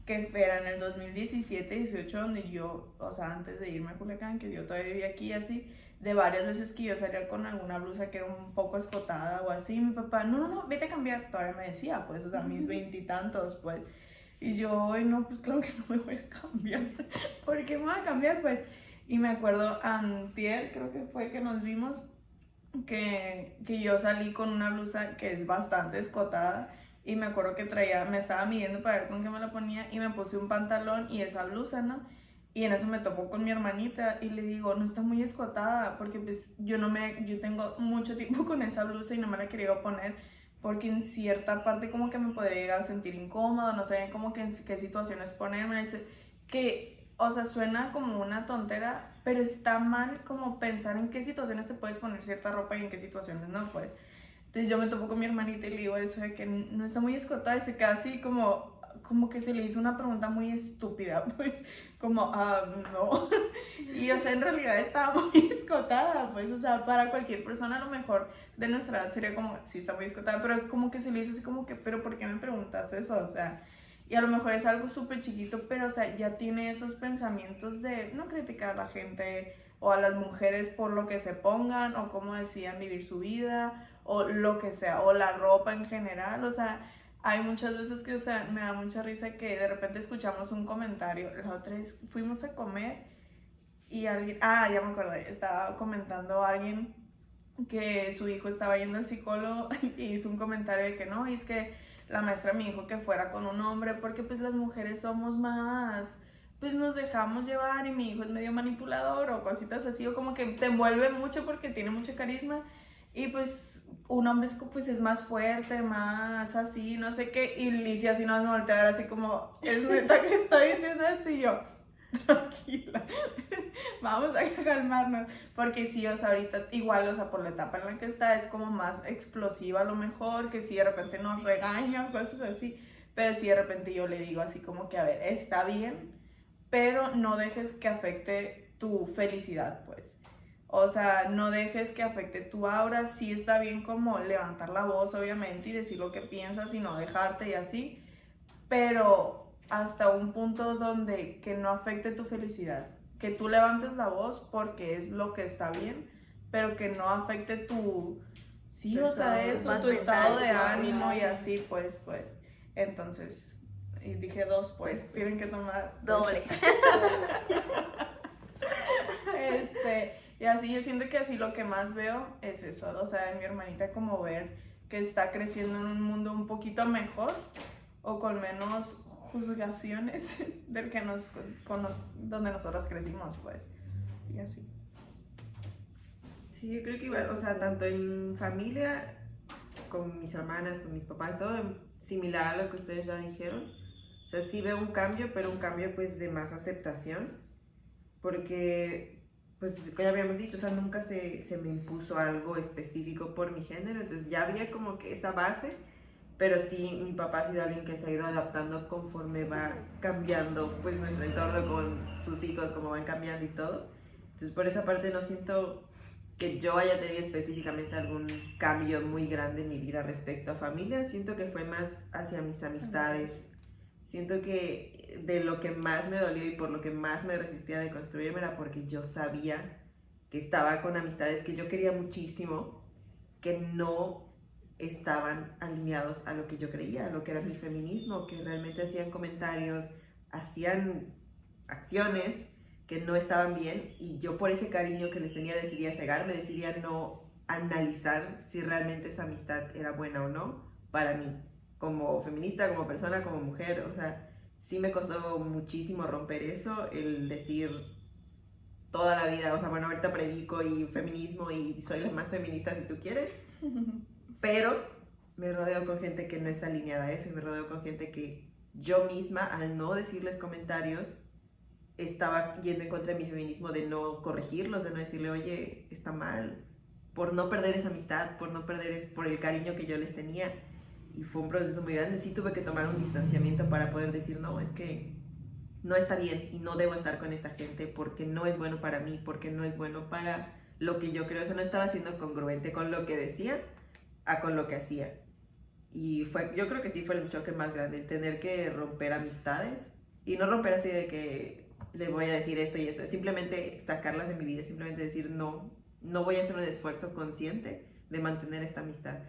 S2: que era en el 2017-18, donde yo, o sea, antes de irme a Culiacán, que yo todavía vivía aquí así, de varias veces que yo salía con alguna blusa que era un poco escotada o así, mi papá, no, vete a cambiar, todavía me decía, pues, o sea, mis 20 y tantos, pues, y yo, ay, no, pues claro que no me voy a cambiar, ¿por qué me voy a cambiar, pues? Y me acuerdo, antier, creo que fue que nos vimos, que yo salí con una blusa que es bastante escotada y me acuerdo que me estaba midiendo para ver con qué me la ponía y me puse un pantalón y esa blusa, ¿no? Y en eso me topó con mi hermanita y le digo, no está muy escotada porque pues yo tengo mucho tiempo con esa blusa y no me la quería poner porque en cierta parte como que me podría llegar a sentir incómoda, no sé como que en qué situaciones ponerme, dice que... O sea, suena como una tontera, pero está mal como pensar en qué situaciones te puedes poner cierta ropa y en qué situaciones no, pues. Entonces yo me topo con mi hermanita y le digo eso de que no está muy escotada y se queda así como que se le hizo una pregunta muy estúpida, pues, como, no. Y o sea, en realidad estaba muy escotada, pues, o sea, para cualquier persona a lo mejor de nuestra edad sería como, sí está muy escotada, pero como que se le hizo así como que, pero ¿por qué me preguntas eso? O sea... Y a lo mejor es algo súper chiquito, pero o sea, ya tiene esos pensamientos de no criticar a la gente o a las mujeres por lo que se pongan, o cómo decían vivir su vida, o lo que sea, o la ropa en general. O sea, hay muchas veces que, o sea, me da mucha risa que de repente escuchamos un comentario. La otra vez fuimos a comer y alguien, ya me acordé, estaba comentando a alguien que su hijo estaba yendo al psicólogo y hizo un comentario de que no, y es que la maestra me dijo que fuera con un hombre porque pues las mujeres somos más, pues nos dejamos llevar y mi hijo es medio manipulador o cositas así, o como que te envuelve mucho porque tiene mucho carisma y pues un hombre pues es más fuerte, más así, no sé qué, y Licia así nos voltea a ver así como, es neta que está diciendo esto, y yo, tranquila, vamos a calmarnos, porque sí, o sea, ahorita igual, o sea, por la etapa en la que está es como más explosiva a lo mejor, que si de repente nos regaña, cosas así, pero si de repente yo le digo así como que, a ver, está bien, pero no dejes que afecte tu felicidad, pues. O sea, no dejes que afecte tu aura. Sí está bien como levantar la voz, obviamente, y decir lo que piensas y no dejarte y así, pero hasta un punto donde que no afecte tu felicidad. Que tú levantes la voz porque es lo que está bien, pero que no afecte tu... Sí,
S4: Tu
S2: o sea,
S4: estado,
S2: eso,
S3: más
S2: tu estado de
S3: mental,
S2: ánimo y
S5: sí.
S2: así, pues. Entonces, y dije dos, pues, tienen que tomar...
S3: Doble.
S2: Y así yo siento que así lo que más veo es eso, o sea, de mi hermanita como ver que está creciendo en un mundo un poquito mejor o con menos juzgaciones del que donde nosotros crecimos, pues, y así.
S4: Sí, yo creo que igual, o sea, tanto en familia, con mis hermanas, con mis papás, todo similar a lo que ustedes ya dijeron. O sea, sí veo un cambio, pero un cambio pues de más aceptación, porque pues como ya habíamos dicho, o sea, nunca se me impuso algo específico por mi género, entonces ya había como que esa base, pero sí, mi papá ha sido alguien que se ha ido adaptando conforme va cambiando pues nuestro entorno con sus hijos, como van cambiando y todo. Entonces por esa parte no siento que yo haya tenido específicamente algún cambio muy grande en mi vida respecto a familia, siento que fue más hacia mis amistades. Siento que de lo que más me dolió y por lo que más me resistía de construirme era porque yo sabía que estaba con amistades que yo quería muchísimo, que no estaban alineados a lo que yo creía, a lo que era mi feminismo, que realmente hacían comentarios, hacían acciones que no estaban bien, y yo por ese cariño que les tenía decidía cegarme, decidía no analizar si realmente esa amistad era buena o no para mí, como feminista, como persona, como mujer. O sea, sí me costó muchísimo romper eso, el decir toda la vida, o sea, bueno, ahorita predico y feminismo y soy la más feminista si tú quieres, pero me rodeo con gente que no está alineada a eso, y me rodeo con gente que yo misma, al no decirles comentarios, estaba yendo en contra de mi feminismo, de no corregirlos, de no decirle, oye, está mal, por no perder esa amistad, por no perder, por el cariño que yo les tenía. Y fue un proceso muy grande, sí tuve que tomar un distanciamiento para poder decir, no, es que no está bien y no debo estar con esta gente porque no es bueno para mí, porque no es bueno para lo que yo creo. O sea, no estaba siendo congruente con lo que decía a con lo que hacía. Y yo creo que sí fue el choque más grande, el tener que romper amistades, y no romper así de que le voy a decir esto y esto, simplemente sacarlas de mi vida, simplemente decir no voy a hacer un esfuerzo consciente de mantener esta amistad,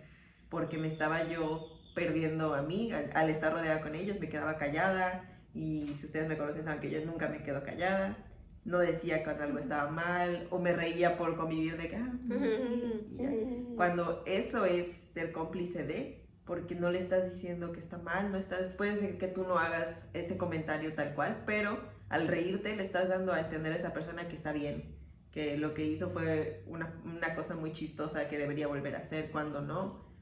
S4: porque me estaba yo perdiendo a mí, al estar rodeada con ellos, me quedaba callada, y si ustedes me conocen saben que yo nunca me quedo callada, no decía cuando algo estaba mal, o me reía por convivir de que, sí, y ya. Cuando eso es ser cómplice de, porque no le estás diciendo que está mal, puede ser que tú no hagas ese comentario tal cual, pero al reírte le estás dando a entender a esa persona que está bien, que lo que hizo fue una cosa muy chistosa que debería volver a hacer cuando no,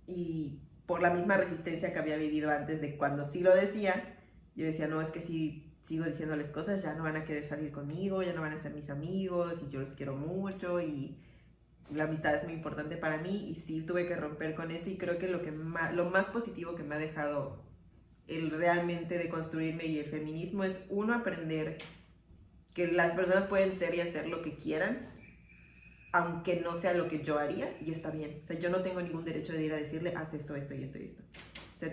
S4: y por la misma resistencia que había vivido antes de cuando sí lo decía, yo decía, no, es que si sigo diciéndoles cosas ya no van a querer salir conmigo, ya no van a ser mis amigos, y yo los quiero mucho, y la amistad es muy importante para mí, y sí tuve que romper con eso. Y creo que lo más positivo que me ha dejado el realmente de construirme y el feminismo es, uno, aprender que las personas pueden ser y hacer lo que quieran, aunque no sea lo que yo haría, y está bien. O sea, yo no tengo ningún derecho de ir a decirle, haz esto, esto y esto y esto. O sea,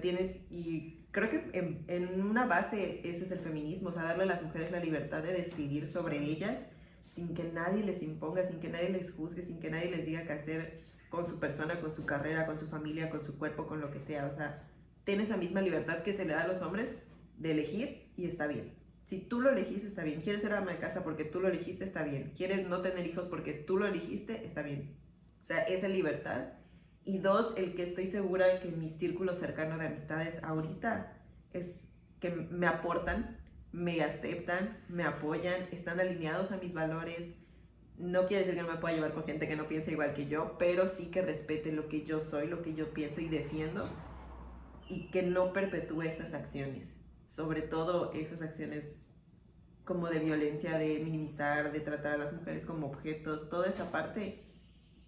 S4: y creo que en una base eso es el feminismo, o sea, darle a las mujeres la libertad de decidir sobre ellas, sin que nadie les imponga, sin que nadie les juzgue, sin que nadie les diga qué hacer con su persona, con su carrera, con su familia, con su cuerpo, con lo que sea. O sea, tiene esa misma libertad que se le da a los hombres de elegir y está bien. Si tú lo elegiste, está bien. Quieres ser ama de casa porque tú lo elegiste, está bien. Quieres no tener hijos porque tú lo elegiste, está bien. O sea, esa libertad. Y dos, el que estoy segura de que mi círculo cercano de amistades ahorita es que me aportan, me aceptan, me apoyan, están alineados a mis valores. No quiere decir que no me pueda llevar con gente que no piensa igual que yo, pero sí que respete lo que yo soy, lo que yo pienso y defiendo, y que no perpetúe estas acciones. Sobre todo esas acciones como de violencia, de minimizar, de tratar a las mujeres como objetos. Toda esa parte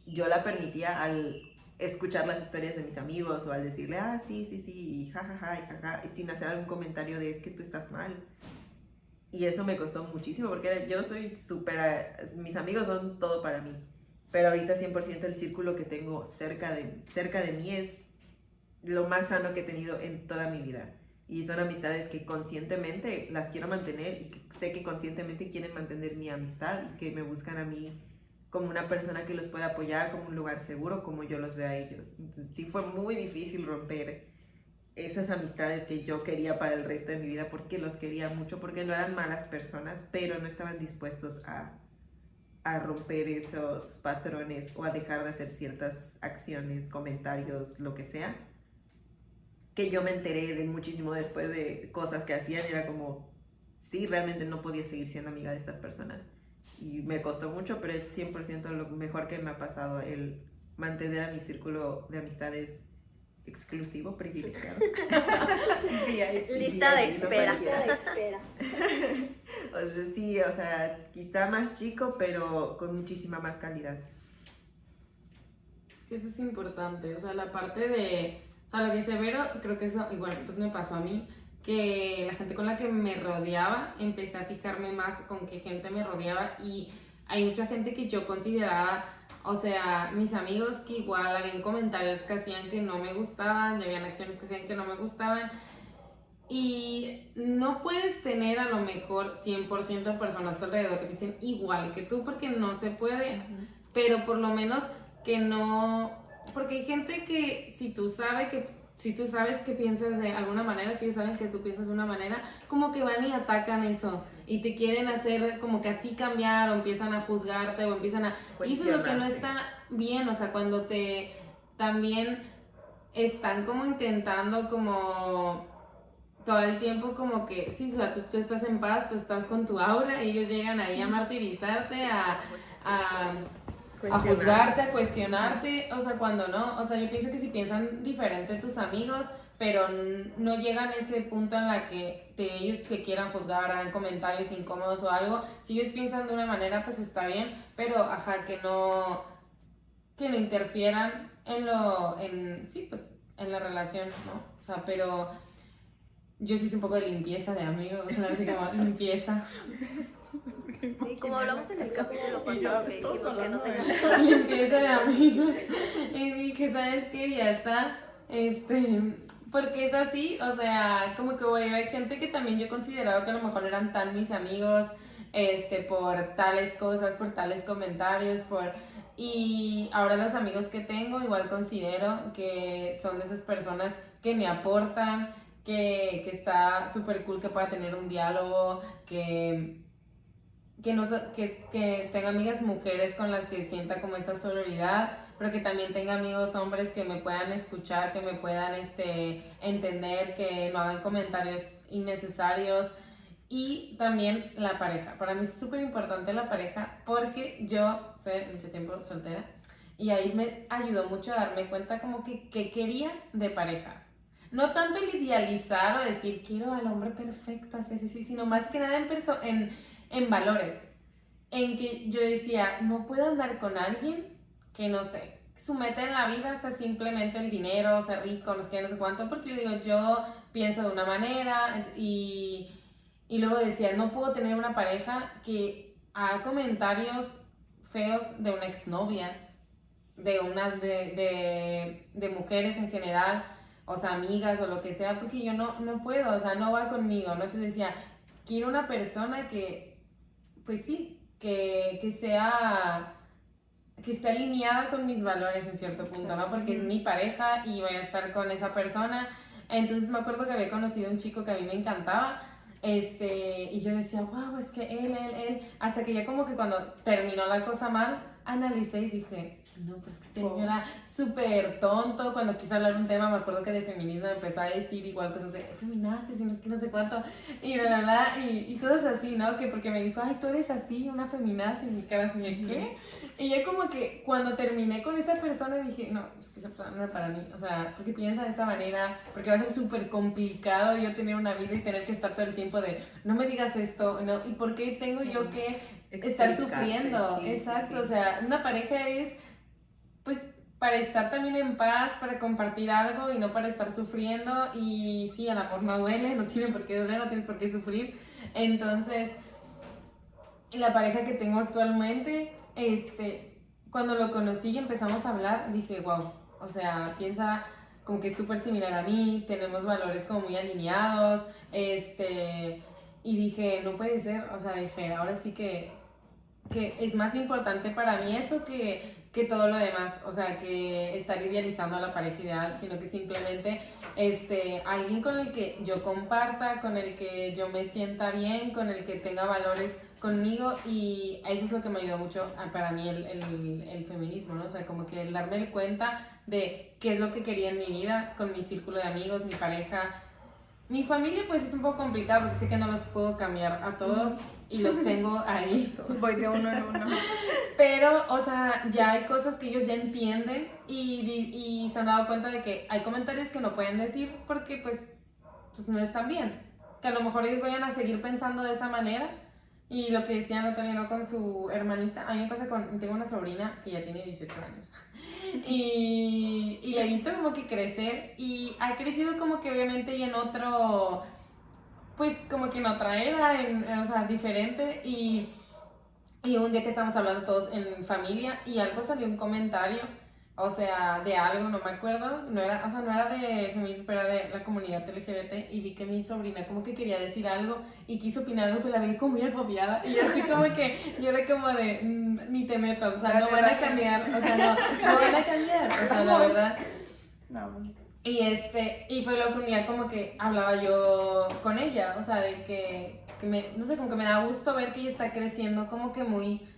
S4: yo la permitía al escuchar las historias de mis amigos o al decirle, sí, y jajaja, y sin hacer algún comentario de es que tú estás mal. Y eso me costó muchísimo porque yo soy mis amigos son todo para mí, pero ahorita 100% el círculo que tengo cerca de mí es lo más sano que he tenido en toda mi vida. Y son amistades que conscientemente las quiero mantener y que sé que conscientemente quieren mantener mi amistad y que me buscan a mí como una persona que los pueda apoyar, como un lugar seguro, como yo los veo a ellos. Entonces sí fue muy difícil romper esas amistades que yo quería para el resto de mi vida, porque los quería mucho, porque no eran malas personas, pero no estaban dispuestos a romper esos patrones o a dejar de hacer ciertas acciones, comentarios, lo que sea, que yo me enteré de muchísimo después de cosas que hacían. Y era como, sí, realmente no podía seguir siendo amiga de estas personas. Y me costó mucho, pero es 100% lo mejor que me ha pasado, el mantener a mi círculo de amistades exclusivo, privilegiado.
S3: Lista de espera.
S4: O sea, sí, o sea, quizá más chico, pero con muchísima más calidad.
S5: Es que eso es importante, o sea, la parte de, o sea, lo que dice Vero, creo que eso igual pues me pasó a mí, que la gente con la que me rodeaba, empecé a fijarme más con qué gente me rodeaba, y hay mucha gente que yo consideraba, o sea, mis amigos, que igual habían comentarios que hacían que no me gustaban, y habían acciones que hacían que no me gustaban, y no puedes tener a lo mejor 100% de personas a tu alrededor que piensen igual que tú, porque no se puede, pero por lo menos que no, porque hay gente que si tú sabes que piensas de alguna manera, si ellos saben que tú piensas de una manera, como que van y atacan eso y te quieren hacer como que a ti cambiar, o empiezan a juzgarte o empiezan a... Y eso es lo que no está bien, o sea, cuando te también están como intentando como todo el tiempo como que, sí, o sea, tú estás en paz, tú estás con tu aura, y ellos llegan ahí a martirizarte, a juzgarte, a cuestionarte, o sea, cuando no, o sea, yo pienso que si piensan diferente tus amigos, pero no llegan a ese punto en la que ellos te quieran juzgar, hagan comentarios incómodos o algo, si ellos piensan de una manera, pues está bien, pero ajá, que no interfieran en la relación, ¿no? O sea, pero yo sí hice un poco de limpieza de amigos, o sea, así como limpieza.
S3: Sí, como hablamos en el capítulo pasado, que dijimos que no tengas
S5: Limpieza de amigos. Y dije, ¿sabes qué? Ya está. Porque es así, o sea, como que hay gente que también yo consideraba que a lo mejor eran tan mis amigos, por tales cosas, por tales comentarios, y ahora los amigos que tengo igual considero que son de esas personas que me aportan, que está súper cool que pueda tener un diálogo, que tenga amigas mujeres con las que sienta como esa sororidad, pero que también tenga amigos hombres que me puedan escuchar, que me puedan entender, que no hagan comentarios innecesarios. Y también la pareja. Para mí es súper importante la pareja, porque yo soy mucho tiempo soltera y ahí me ayudó mucho a darme cuenta como que quería de pareja. No tanto el idealizar o decir quiero al hombre perfecto, así, sino más que nada en valores. En que yo decía, no puedo andar con alguien que no sé, su meta en la vida sea simplemente el dinero, ser rico, no sé qué, no sé cuánto, porque yo digo, yo pienso de una manera, y luego decía, no puedo tener una pareja que haga comentarios feos de una exnovia, de mujeres en general, o sea, amigas o lo que sea, porque yo no puedo, o sea, no va conmigo, ¿no? Entonces decía, quiero una persona que, pues sí, que sea, que esté alineada con mis valores en cierto punto, ¿no? Porque es mi pareja y voy a estar con esa persona. Entonces me acuerdo que había conocido a un chico que a mí me encantaba, y yo decía, wow, es que él, hasta que ya como que cuando terminó la cosa mal, analicé y dije, no, pues que este niño era súper tonto. Cuando quise hablar un tema, me acuerdo que de feminismo me empezó a decir igual cosas de feminazis y no sé qué, no sé cuánto, y y cosas así, ¿no? Que porque me dijo, ay, tú eres así, una feminazi, en mi cara así, ¿de qué? Y yo como que cuando terminé con esa persona dije, no, es que esa persona no era para mí, o sea, porque piensa de esta manera, porque va a ser súper complicado yo tener una vida y tener que estar todo el tiempo de, no me digas esto, ¿no? ¿Y por qué tengo yo que estar
S4: Explicarte,
S5: sufriendo?
S4: sí,
S5: Exacto,
S4: sí.
S5: o sea, una pareja es pues para estar también en paz, para compartir algo y no para estar sufriendo. Y sí, el amor no duele, no tiene por qué doler, no tienes por qué sufrir. Entonces, la pareja que tengo actualmente, cuando lo conocí y empezamos a hablar, dije, wow, o sea, piensa como que es súper similar a mí, tenemos valores como muy alineados, y dije, no puede ser, o sea, dije, ahora sí que es más importante para mí eso que todo lo demás, o sea, que estar idealizando a la pareja ideal, sino que simplemente alguien con el que yo comparta, con el que yo me sienta bien, con el que tenga valores conmigo, y eso es lo que me ayudó mucho para mí el feminismo, ¿no? O sea, como que el darme cuenta de qué es lo que quería en mi vida, con mi círculo de amigos, mi pareja. Mi familia pues es un poco complicado porque sé que no los puedo cambiar a todos y los tengo ahí.
S2: Voy de uno en uno.
S5: Pero, o sea, ya hay cosas que ellos ya entienden y se han dado cuenta de que hay comentarios que no pueden decir porque pues no están bien. Que a lo mejor ellos vayan a seguir pensando de esa manera. Y lo que decía Natalia, ¿no? Con su hermanita, a mí me pasa tengo una sobrina que ya tiene 18 años. Y la he visto como que crecer y ha crecido como que obviamente y en otro, pues como que en otra era, o sea, diferente. Y un día que estábamos hablando todos en familia y algo salió un comentario, o sea, de algo, no me acuerdo, no era, o sea, no era de feminismo, pero era de la comunidad LGBT, y vi que mi sobrina como que quería decir algo y quiso opinar algo, pero la vi como muy agobiada y yo así como que, yo era como de, ni te metas, o sea, no van a cambiar, o sea, no van a cambiar, o sea, la verdad.
S2: No.
S5: Y fue lo que un día como que hablaba yo con ella, o sea, de no sé, como que me da gusto ver que ella está creciendo como que muy,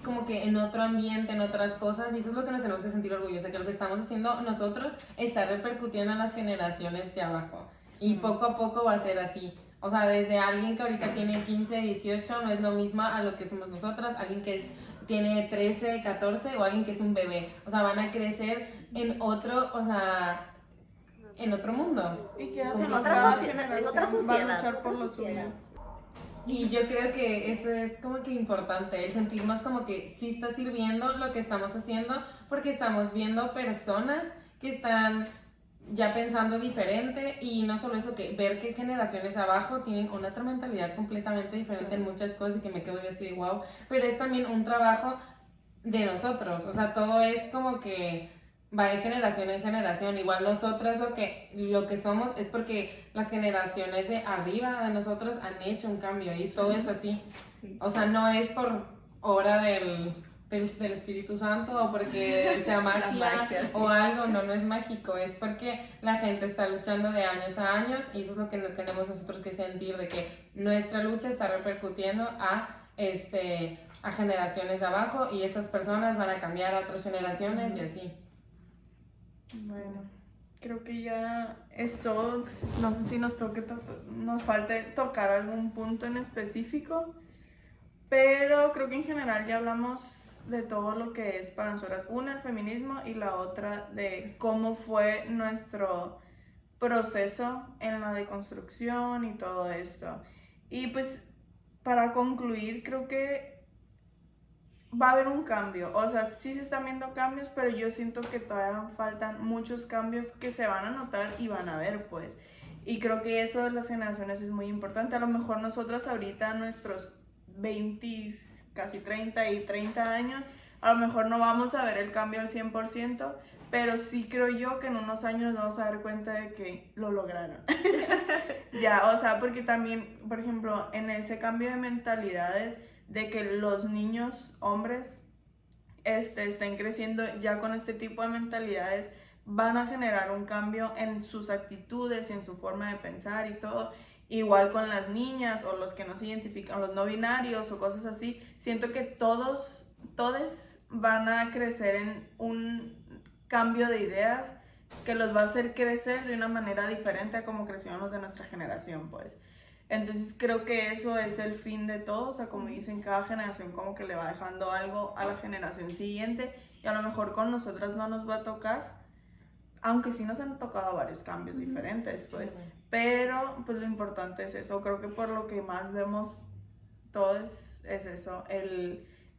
S5: como que en otro ambiente, en otras cosas, y eso es lo que nos tenemos que sentir orgullosos, que lo que estamos haciendo nosotros está repercutiendo en las generaciones de abajo, y poco a poco va a ser así. O sea, desde alguien que ahorita tiene 15, 18, no es lo mismo a lo que somos nosotras, alguien que tiene 13, 14 o alguien que es un bebé. O sea, van a crecer en otro, o sea, en otro mundo.
S2: Y que
S3: En
S2: otra
S3: otra
S2: generación va a
S3: sociedad.
S2: luchar por lo suyo.
S5: Y yo creo que eso es como que importante, el sentirnos como que sí está sirviendo lo que estamos haciendo, porque estamos viendo personas que están ya pensando diferente, y no solo eso, que ver que generaciones abajo tienen una otra mentalidad completamente diferente en muchas cosas y que me quedo yo así de wow, pero es también un trabajo de nosotros, o sea, todo es como que va de generación en generación. Igual nosotras lo que somos es porque las generaciones de arriba de nosotros han hecho un cambio y todo es así.
S4: Sí.
S5: O sea, no es por obra del Espíritu Santo o porque sea magia,
S4: magia, sí.
S5: o algo, no es mágico, es porque la gente está luchando de años a años, y eso es lo que tenemos nosotros que sentir, de que nuestra lucha está repercutiendo a generaciones de abajo, y esas personas van a cambiar a otras generaciones y así.
S2: Bueno, creo que ya es todo. No sé si nos falte tocar algún punto en específico, pero creo que en general ya hablamos de todo lo que es para nosotras, una, el feminismo, y la otra de cómo fue nuestro proceso en la deconstrucción y todo esto. Y pues para concluir, creo que va a haber un cambio, o sea, sí se están viendo cambios, pero yo siento que todavía faltan muchos cambios que se van a notar y van a ver, pues. Y creo que eso de las generaciones es muy importante. A lo mejor nosotras ahorita, nuestros 20, casi 30 y 30 años, a lo mejor no vamos a ver el cambio al 100%, pero sí creo yo que en unos años nos vamos a dar cuenta de que lo lograron. Ya, o sea, porque también, por ejemplo, en ese cambio de mentalidades, de que los niños, hombres, estén creciendo ya con este tipo de mentalidades, van a generar un cambio en sus actitudes, en su forma de pensar y todo. Igual con las niñas o los que no se identifican, los no binarios o cosas así. Siento que todos van a crecer en un cambio de ideas que los va a hacer crecer de una manera diferente a como crecieron los de nuestra generación, pues. Entonces creo que eso es el fin de todo, o sea, como dicen, cada generación como que le va dejando algo a la generación siguiente y a lo mejor con nosotras no nos va a tocar, aunque sí nos han tocado varios cambios diferentes, pues, pero pues lo importante es eso, creo que por lo que más vemos todos es eso,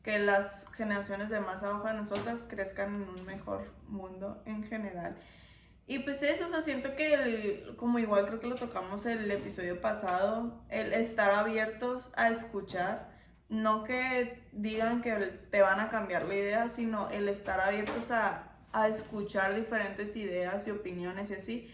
S2: que las generaciones de más abajo de nosotras crezcan en un mejor mundo en general. Y pues eso, o sea, siento que como igual creo que lo tocamos el episodio pasado, el estar abiertos a escuchar, no que digan que te van a cambiar la idea, sino el estar abiertos a escuchar diferentes ideas y opiniones y así,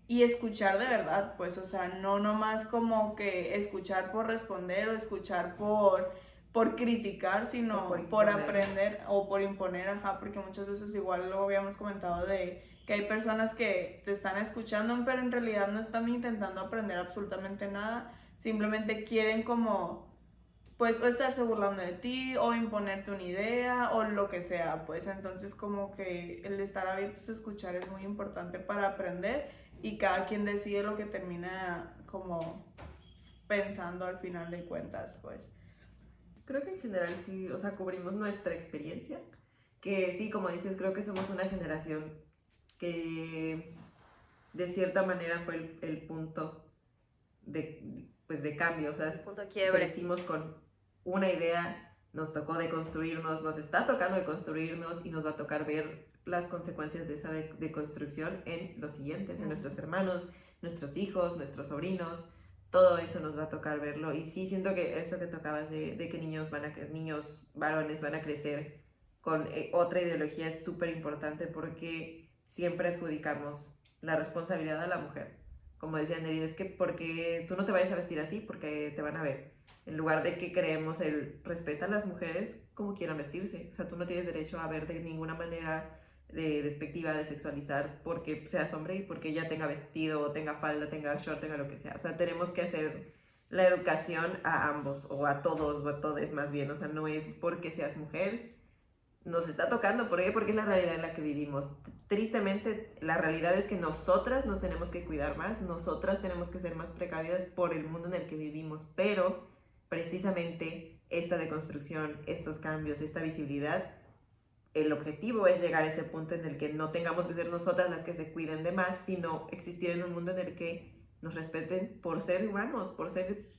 S2: y escuchar de verdad, pues, o sea, no nomás como que escuchar por responder o escuchar por criticar, sino por aprender o por imponer, ajá, porque muchas veces igual lo habíamos comentado de que hay personas que te están escuchando, pero en realidad no están intentando aprender absolutamente nada, simplemente quieren como, pues, o estarse burlando de ti, o imponerte una idea, o lo que sea, pues, entonces como que el estar abiertos a escuchar es muy importante para aprender, y cada quien decide lo que termina como pensando al final de cuentas, pues.
S4: Creo que en general sí, o sea, cubrimos nuestra experiencia, que sí, como dices, creo que somos una generación que de cierta manera fue el punto pues de cambio, o sea,
S3: El punto de quiebre.
S4: crecimos con una idea, nos tocó deconstruirnos, nos está tocando deconstruirnos y nos va a tocar ver las consecuencias de esa deconstrucción en los siguientes, en nuestros hermanos, nuestros hijos, nuestros sobrinos. Todo eso nos va a tocar verlo. Y sí, siento que eso que tocabas de que niños varones van a crecer con otra ideología es súper importante, porque siempre adjudicamos la responsabilidad a la mujer. Como decía Neri, es que porque tú no te vayas a vestir así porque te van a ver. En lugar de que creemos el respeta a las mujeres como quieran vestirse. O sea, tú no tienes derecho a ver de ninguna manera despectiva, de sexualizar porque seas hombre y porque ella tenga vestido, tenga falda, tenga short, tenga lo que sea. O sea, tenemos que hacer la educación a ambos, o a todos, o a todes más bien. O sea, no es porque seas mujer, nos está tocando. ¿Por qué? Porque es la realidad en la que vivimos. Tristemente, la realidad es que nosotras nos tenemos que cuidar más, nosotras tenemos que ser más precavidas por el mundo en el que vivimos, pero precisamente esta deconstrucción, estos cambios, esta visibilidad, el objetivo es llegar a ese punto en el que no tengamos que ser nosotras las que se cuiden de más, sino existir en un mundo en el que nos respeten por ser humanos, por ser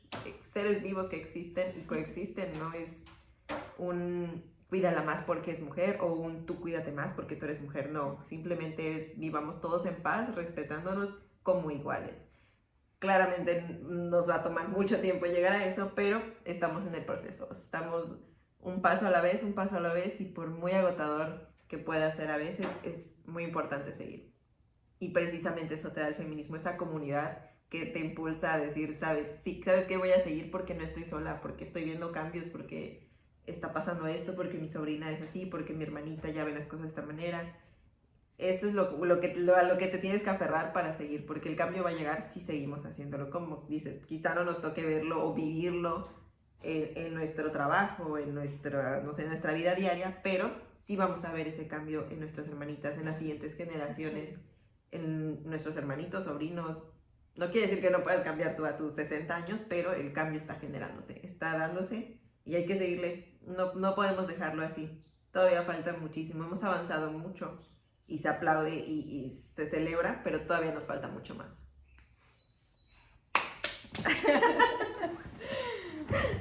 S4: seres vivos que existen y coexisten. No es un cuídala más porque es mujer o un tú cuídate más porque tú eres mujer. No, simplemente vivamos todos en paz, respetándonos como iguales. Claramente nos va a tomar mucho tiempo llegar a eso, pero estamos en el proceso. Estamos un paso a la vez, y por muy agotador que pueda ser a veces, es muy importante seguir. Y precisamente eso te da el feminismo, esa comunidad que te impulsa a decir, sabes que voy a seguir porque no estoy sola, porque estoy viendo cambios, porque está pasando esto, porque mi sobrina es así, porque mi hermanita ya ve las cosas de esta manera. Eso es a lo que te tienes que aferrar para seguir, porque el cambio va a llegar si seguimos haciéndolo. Como dices, quizá no nos toque verlo o vivirlo en nuestro trabajo, en nuestra vida diaria, pero sí vamos a ver ese cambio en nuestras hermanitas, en las siguientes generaciones, en nuestros hermanitos, sobrinos. No quiere decir que no puedas cambiar tú a tus 60 años, pero el cambio está generándose, está dándose, y hay que seguirle. No podemos dejarlo así. Todavía falta muchísimo, hemos avanzado mucho y se aplaude y se celebra, pero todavía nos falta mucho más.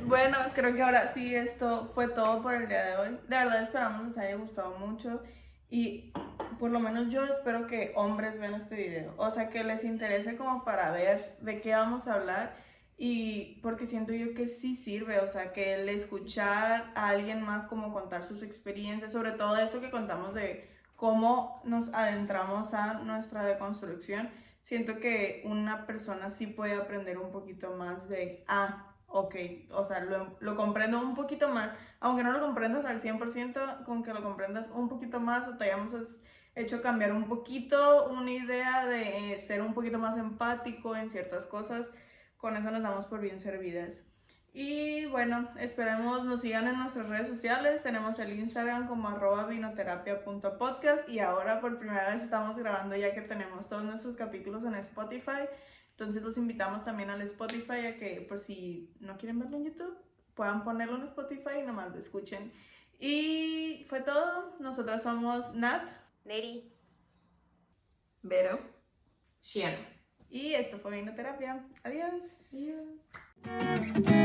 S2: Bueno, creo que ahora sí esto fue todo por el día de hoy. De verdad esperamos les haya gustado mucho, y por lo menos yo espero que hombres vean este video, o sea, que les interese como para ver de qué vamos a hablar, y porque siento yo que sí sirve, o sea, que el escuchar a alguien más como contar sus experiencias, sobre todo eso que contamos de cómo nos adentramos a nuestra deconstrucción, siento que una persona sí puede aprender un poquito más de, ok, o sea, lo comprendo un poquito más, aunque no lo comprendas al 100%, con que lo comprendas un poquito más o te hayamos hecho cambiar un poquito una idea de ser un poquito más empático en ciertas cosas, con eso nos damos por bien servidas. Y bueno, esperemos nos sigan en nuestras redes sociales. Tenemos el Instagram como @vinoterapia.podcast y ahora por primera vez estamos grabando ya que tenemos todos nuestros capítulos en Spotify. Entonces los invitamos también al Spotify a que por si no quieren verlo en YouTube, puedan ponerlo en Spotify y nomás lo escuchen. Y fue todo. Nosotras somos Nat
S3: Neri.
S4: Vero.
S5: Shiana.
S2: y esto fue Vinoterapia. Adiós.
S5: Adiós.